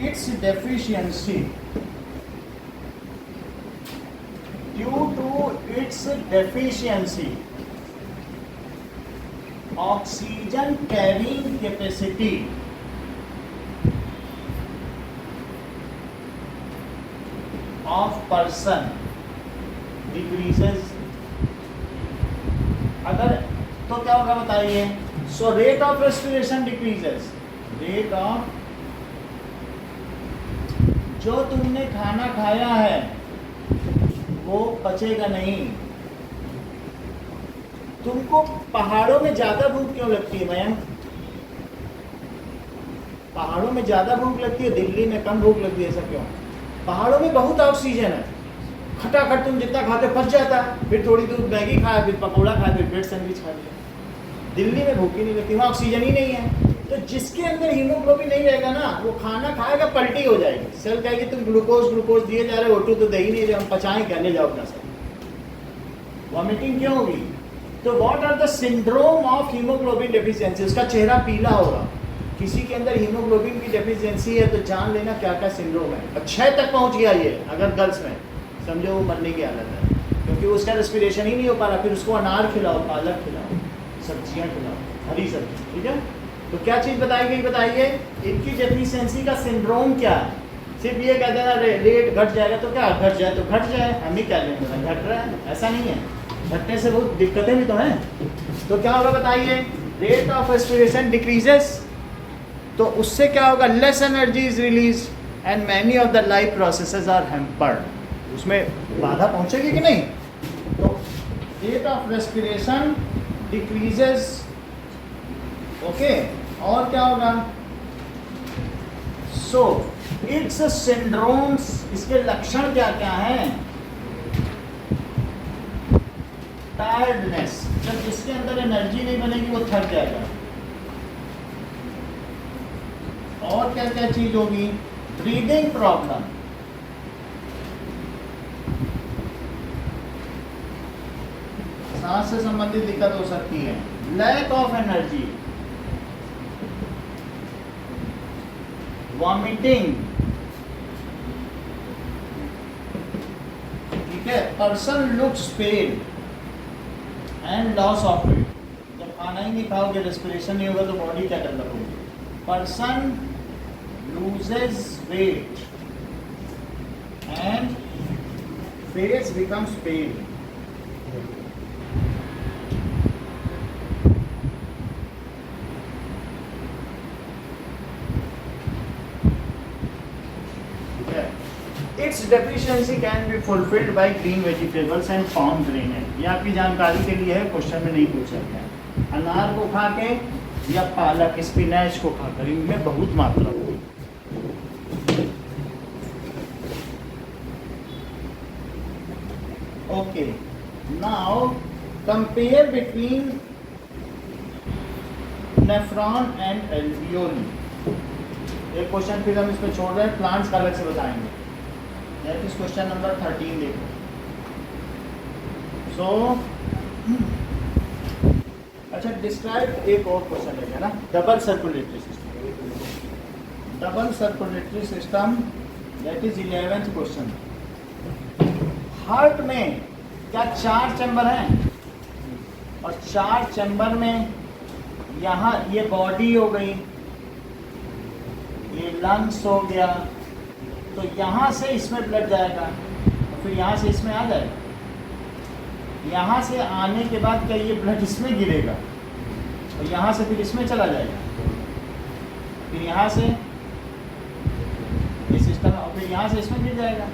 Its deficiency, due to its deficiency, oxygen carrying capacity of person decreases. अगर तो क्या होगा बताइए? So rate of respiration decreases, rate of, जो तुमने खाना खाया है वो पचेगा नहीं। तुमको पहाड़ों में ज्यादा भूख क्यों लगती है मैम? पहाड़ों में ज्यादा भूख लगती है, दिल्ली में कम भूख लगती है, ऐसा क्यों? पहाड़ों में बहुत ऑक्सीजन है, खटाखट तुम जितना खाते पच जाता, फिर थोड़ी दूर मैगी खाया, फिर पकौड़ा खाया, फिर ब्रेड सैंडविच खा लिया। दिल्ली में भूख ही नहीं लगती, वहाँ ऑक्सीजन ही नहीं है। तो जिसके अंदर हीमोग्लोबिन नहीं रहेगा ना, वो खाना खाएगा पलटी हो जाएगी, सेल कहेगी तुम ग्लूकोज दिए जा रहे हो, O2 तो दे ही नहीं रहे, हम पचाएं क्या, ले जाओ अपना सब। वॉमिटिंग क्यों होगी? तो what are the syndrome of haemoglobin deficiency? उसका चेहरा पीला होगा। किसी के अंदर हीमोग्लोबिन की डेफिशिएंसी है तो जान लेना क्या क्या सिंड्रोम है। 6 तक पहुंच गया ये, अगर गर्ल्स में समझो वो मरने की हालत है, क्योंकि उसका रेस्पिरेशन ही नहीं हो पा रहा। फिर उसको अनार खिलाओ, पालक खिलाओ, सब्जियां खिलाओ, हरी सब्जी, ठीक है। तो क्या चीज़ बताई गई, बताइए इनकी डेफिशिएंसी का सिंड्रोम क्या है? सिर्फ ये कह देना रेट घट जाएगा तो क्या, घट जाए तो घट जाए, हम ही क्या लेंगे, घट रहा है, ऐसा नहीं है। घटने से बहुत दिक्कतें भी तो हैं। तो क्या होगा बताइए? रेट ऑफ रेस्पिरेशन डिक्रीजेस, तो उससे क्या होगा? Less energy is release and many of the life processes are hampered. उसमें बाधा पहुंचेगी कि नहीं? तो rate of respiration decreases, okay. और क्या होगा? सो इट्स सिंड्रोम्स, इसके लक्षण क्या क्या हैं? टायर्डनेस, जब जिसके अंदर एनर्जी नहीं बनेगी वो थक जाएगा। और क्या क्या चीज होगी? ब्रीदिंग प्रॉब्लम, सांस से संबंधित दिक्कत हो सकती है। लैक ऑफ एनर्जी, वॉमिटिंग, ठीक है। Person looks pale and loss of weight, जब खाना ही नहीं खाओगे, रेस्पिरेशन नहीं होगा तो बॉडी क्या डेवलप होगी? Person loses weight and face becomes pale. Its deficiency can be fulfilled by green vegetables and pomegranate. ये आपकी जानकारी के लिए है, क्वेश्चन में नहीं पूछ सकते हैं। अनार को खा के या पालक, स्पिनच को खाकर, इनमें बहुत मात्रा होगी। Okay, now compare between nephron and alveoli. एक क्वेश्चन फिर हम इसमें छोड़ रहे हैं, प्लांट्स का अलग से बताएंगे। That is question number 13। देखो, सो अच्छा, डिस्क्राइब, एक और क्वेश्चन लेंगे ना, double circulatory system. Double circulatory system, that is 11th question. Heart में क्या 4 चैम्बर हैं? और 4 चैम्बर में यहाँ ये बॉडी हो गई, ये लंग्स हो गया, तो यहाँ से इसमें ब्लड जाएगा, तो फिर यहाँ से इसमें आ जाएगा। यहाँ से आने के बाद क्या ये ब्लड इसमें गिरेगा और यहाँ से फिर इसमें चला जाएगा, फिर यहाँ से ये सिस्टम और फिर यहाँ से इसमें गिर जाएगा।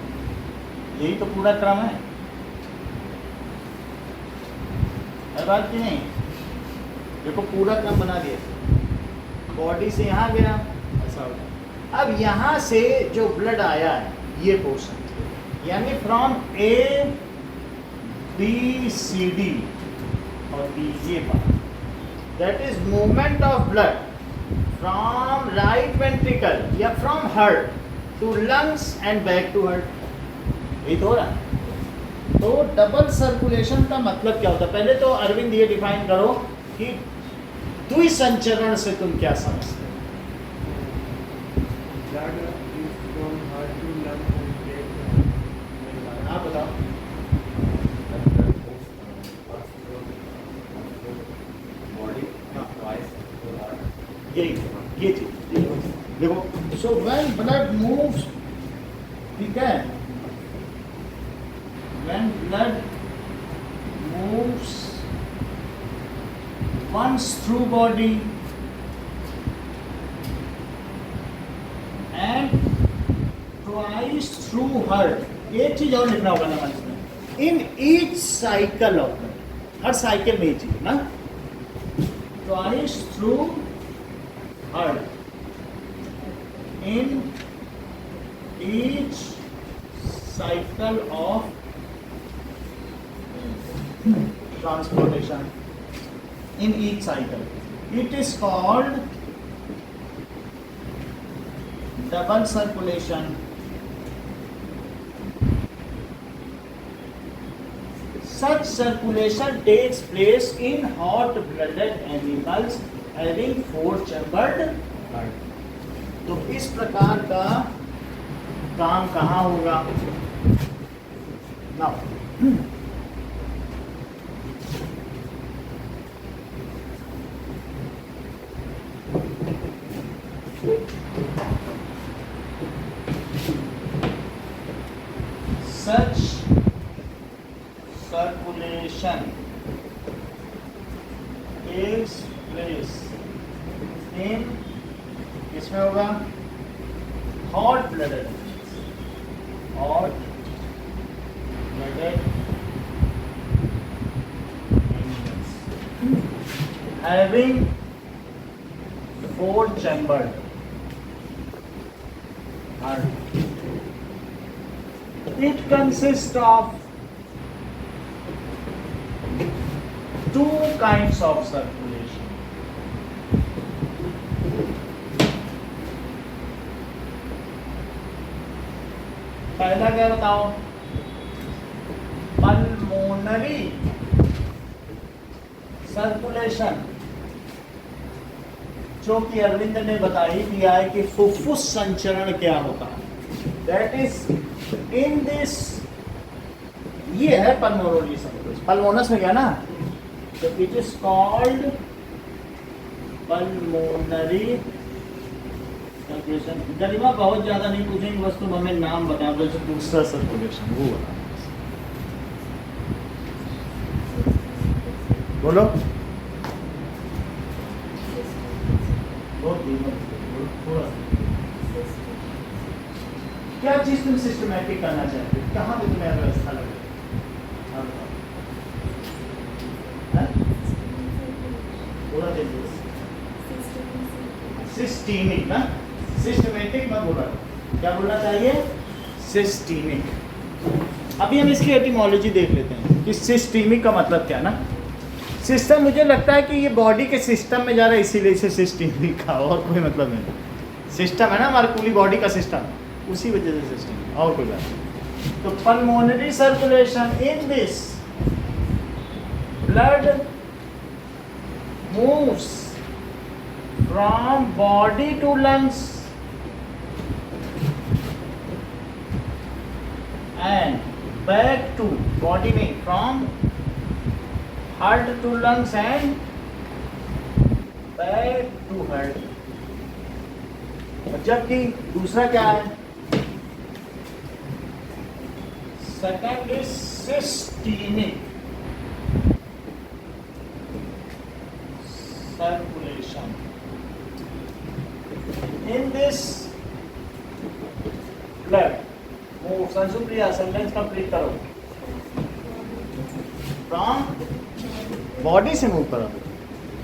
यही तो पूरा क्रम है बात की नहीं। देखो पूरा क्रम बना दिया, बॉडी से यहाँ गया ऐसा होगा। अब यहाँ से जो ब्लड आया है ये पोर्शन, यानी from A B C D और बी ये part, that is movement of blood from right ventricle या from heart to lungs and back to heart. यही तो हो रहा है। तो डबल सर्कुलेशन का मतलब क्या होता है? पहले तो अरविंद ये डिफाइन करो कि द्विसंचरण से तुम क्या समझते हो? आप बताओ। ये चीज देखो, सो व्हेन ब्लड मूव्स, ठीक है, when blood moves once through body and twice through heart, एक चीज और लिखना होगा ना मन में, in each cycle of blood, her cycle में ये चीज ना, twice through heart in each cycle of transportation, in each cycle. It is called double circulation. Such circulation takes place in hot-blooded animals having four-chambered heart. तो इस प्रकार का काम कहाँ होगा? Now, such circulation takes place in, किसमें होगा? hot blooded animals having four chambered heart. It consists of two kinds of circulation. पहला क्या बताओ? पल्मोनरी सर्कुलेशन, जो कि अरविंद ने बताई दिया है कि फुफ्फुस संचरण क्या होता है। दैट इज इन दिस, ये है पल्मोनरी सर्कुलेशन। पल्मोनस में क्या ना, तो it is called pulmonary circulation. Garima बहुत ज्यादा नहीं पूछेंगे, बस तुम हमें नाम बता दो जो दूसरा सर्कुलेशन वो बता। बोलो क्या चीज तुम सिस्टमैटिक करना चाहते हो? कहाँ पे तुम्हें व्यवस्था लगे? थोड़ा देखो, सिस्टेमिक ना, सिस्टमैटिक मत बोला, क्या बोलना चाहिए? सिस्टेमिक। अभी हम इसकी एटिमोलॉजी देख लेते हैं कि सिस्टेमिक का मतलब क्या ना। सिस्टम, मुझे लगता है कि ये बॉडी के सिस्टम में जा रहा है, इसीलिए इसे सिस्टेमिक का, और कोई मतलब नहीं। सिस्टम है ना हमारी पूरी बॉडी का सिस्टम, उसी वजह से सिस्टम, और कोई बात नहीं। तो pulmonary circulation, in this blood moves from body to lungs and back to body, में from heart to lungs and back to heart. जबकि दूसरा क्या है? Second is systemic. Sansupriya sentence complete करो। फ्रॉम बॉडी से मूव करो,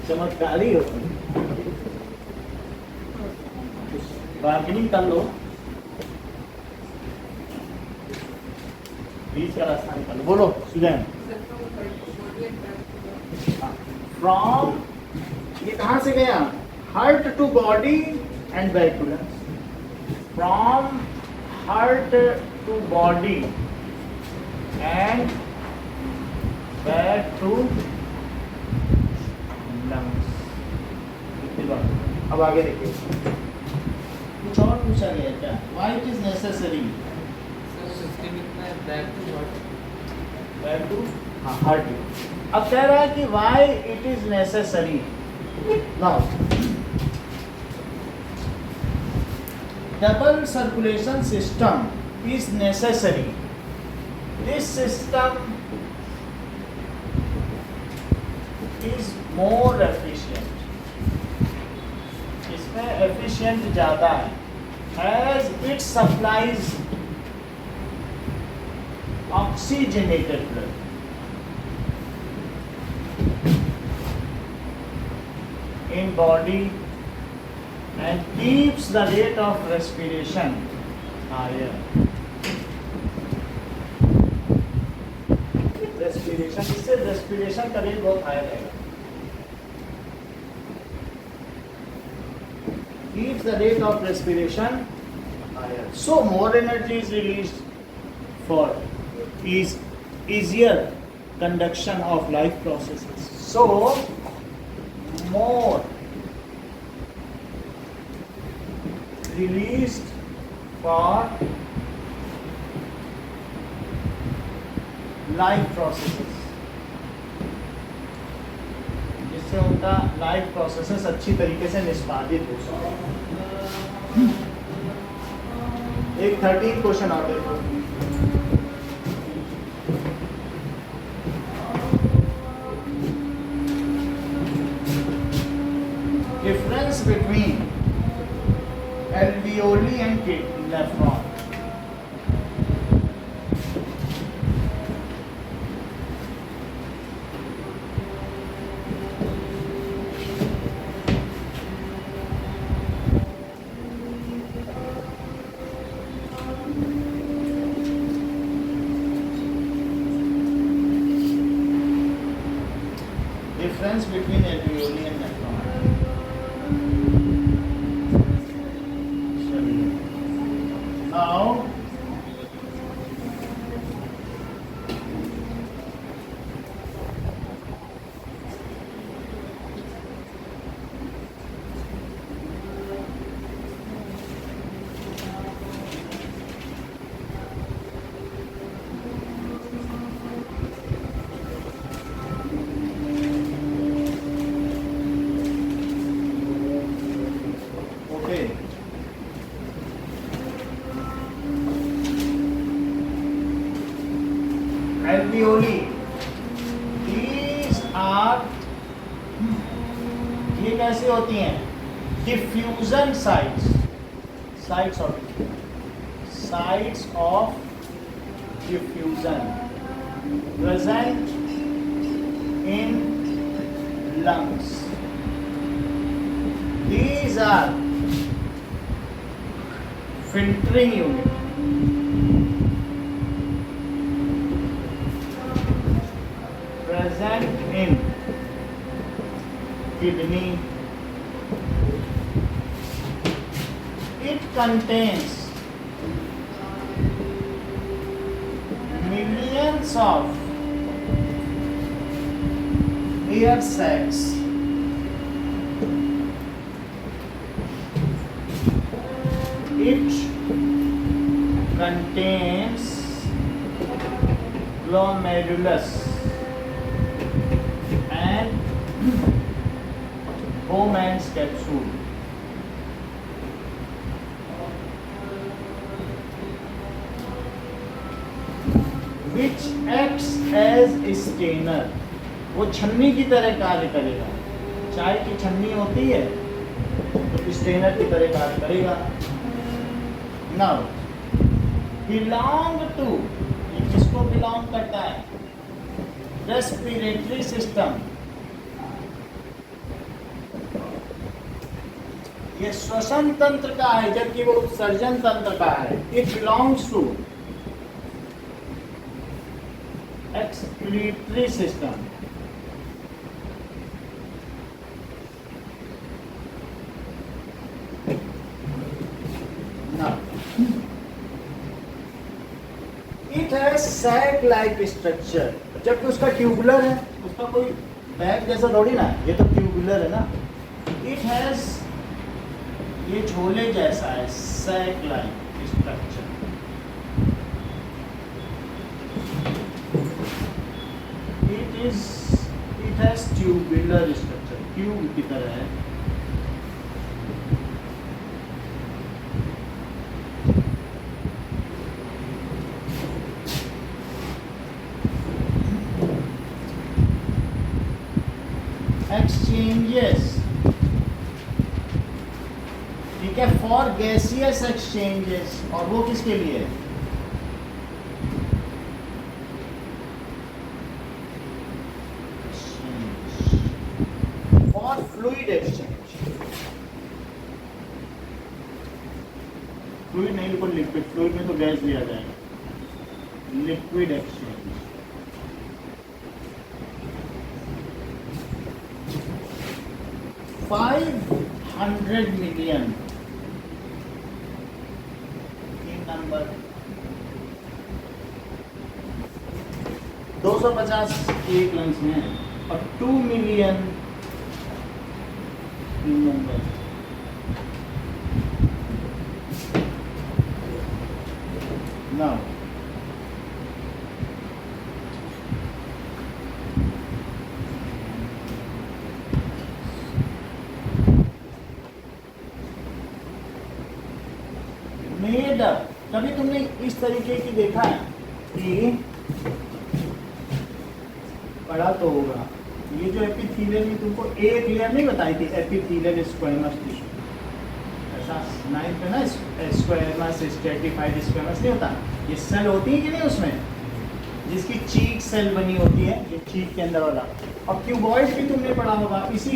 चमत्कारी हो तुम। बार्गेनिंग कर लो, बीच का रास्ता निकालो। बोलो सुजैन। फ्रॉम, ये कहाँ से गया? Heart to body and back to lungs. From heart to body and back to lungs. अब आगे देखिए, कुछ और पूछा गया क्या? Why it is necessary? Back to heart. अब कह रहा है कि why it is necessary. Now double circulation system is necessary. This system is more efficient, इसमें एफिशिएंट ज्यादा है। As it supplies oxygenated blood in body and keeps the rate of respiration higher. Respiration, इससे respiration का rate बहुत high रहेगा। Keeps the rate of respiration higher. So more energy is released for is easier conduction of life processes. So more released for life processes, जिससे उनका life processes अच्छी तरीके से निष्पादित हो सके। एक 13 क्वेश्चन और देखो। Difference between alveoli and nephron. Difference between alveoli and nephron. Now, okay. Alveoli, these are, ये कैसी होती हैं? Diffusion sites, sites of diffusion present in lungs. These are filtering unit. Present in kidney. It contains millions of air sacs. It contains glomerulus and Bowman's capsule. Which acts as a stainer. वो छन्नी की तरह कार्य करेगा। चाय की छन्नी होती है तो स्टेनर की तरह कार्य करेगा। Now, बिलोंग टू, ये किसको बिलोंग करता है? Respiratory system. ये श्वसन तंत्र का है जबकि वो उत्सर्जन तंत्र का है। It belongs to excretory system. It has sac like structure, जबकि उसका ट्यूबुलर है, उसका कोई बैग जैसा थोड़ी ना है, ये तो ट्यूबुलर है ना। इट हैज, ये झोले जैसा है, sac like structure. It has tubular structure, tube की तरह है। एक्सचेंजेस, ठीक है, फॉर गैसियस एक्सचेंजेस, और वो किसके लिए है? फॉर फ्लूइड एक्सचेंज, फ्लूइड नहीं लिखो, लिक्विड, फ्लूइड में तो गैस दिया जाएगा। लिक्विड एक्सचेंज, $500 million, तीन नंबर, 250 एक लंस में, और 2 मिलियन तीन नंबर। नाउ मेड अप, कभी तुमने इस तरीके की देखा है कि पढ़ा तो होगा, ये जो एपिथेलियम में तुमको एक लेयर नहीं बताई थी, एपिथेलियल स्क्वेमस टिश्यू, ऐसा 9th में ना स्क्वेमस स्ट्रेटिफाइड स्क्वेमस नहीं होता, ये सेल होती है कि नहीं उसमें, जिसकी चीक सेल बनी होती है, ये चीक के अंदर वाला। और क्यूबॉइड भी तुमने पढ़ा होगा इसी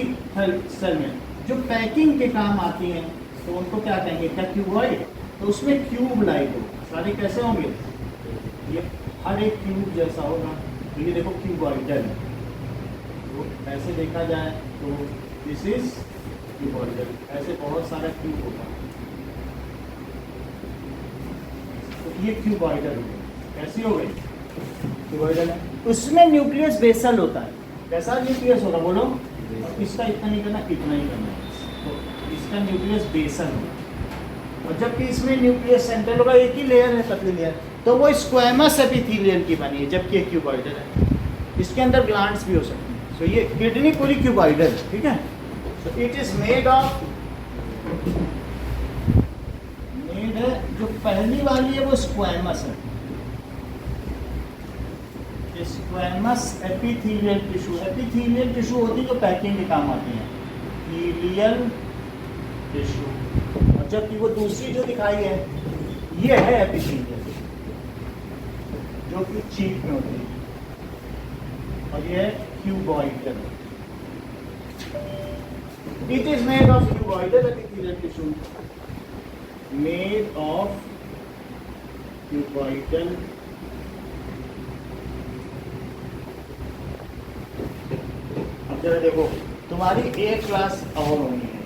सेल में, जो पैकिंग के काम आती हैं, तो उनको क्या कहेंगे? क्या क्यूबॉइड? तो उसमें क्यूब लाइक होगा, सारे कैसे होंगे? ये हर एक क्यूब जैसा होगा। तो ये देखो क्यूबॉइडल, तो ऐसे देखा जाए तो दिस इज क्यूबॉइडल, ऐसे बहुत सारा क्यूब होगा, तो ये क्यूबॉइडल हो गई। कैसी हो गई? क्यूबॉइडल है। उसमें न्यूक्लियस बेसल होता है, कैसा न्यूक्लियस होगा बोलो? और इसका इतना नहीं करना, इतना ही करना है, तो इसका न्यूक्लियस बेसल होगा, और जबकि इसमें न्यूक्लियस सेंट्रल होगा, एक ही लेयर है, पतली लेयर, तो वो स्क्वेमस एपिथेलियम की बनी है, जबकि एक क्यूबॉइडल है। इसके अंदर ग्लैंड्स भी हो सकते हैं। सो ये किडनी पूरी क्यूबॉइडल है, ठीक है। So it is made of, made है, जो पहली वाली है वो स्क्वेमस है, squamous epithelial tissue. Epithelial tissue होती है जो पैकिंग के काम आती है, एपिथेलियल टिश्यू। और जबकि वो दूसरी जो दिखाई है ये है एपिथेलियल, जो कि चीक में होती है, और ये है cuboidal. It is made of cuboidal epithelial tissue, made of cuboidal जरा देखो, तुम्हारी एक क्लास और होनी है,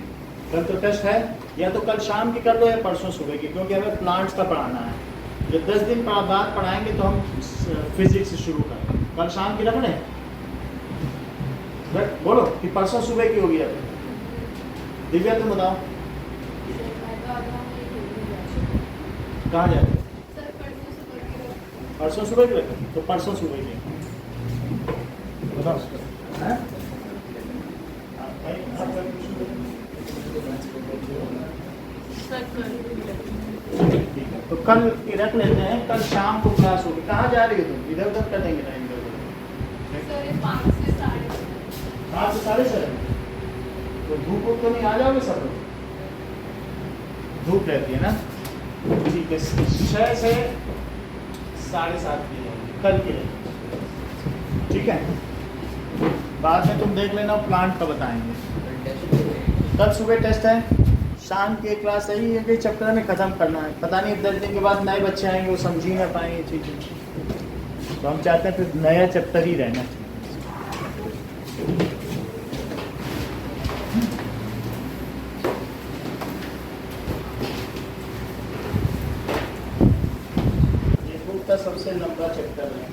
कल तो टेस्ट है, या तो कल शाम की कर लो या परसों सुबह की, क्योंकि हमें प्लांट्स का पढ़ाना है। जब 10 दिन बाद पढ़ाएंगे तो हम फिजिक्स से शुरू करें। कल शाम की रख लें, बोलो कि परसों सुबह की होगी। अब दिव्या तुम बताओ कहाँ जाए? परसों सुबह की रखें, तो परसों सुबह की बताओ। ठीक है, तो कल रख लेते हैं, कल शाम को क्लास होगी। कहाँ जा रही हो तुम? इधर उधर कर देंगे टाइम, इधर 5 से 7:30। तो धूप तो नहीं, आ जाओगे सब लोग? धूप रहती है ना, ठीक है। 6 से 7:30 किलो कल के लिए, ठीक है। बाद में तुम देख लेना प्लांट का बताएंगे। कल सुबह टेस्ट है, शाम की एक क्लास है, ये कि चैप्टर में ख़त्म करना है। पता नहीं 10 दिन के बाद नए बच्चे आएंगे, वो समझ ही ना पाएंगे चीज़ें, तो हम चाहते हैं फिर नया चैप्टर ही रहना चाहिए। ये बुक का सबसे लंबा चैप्टर है।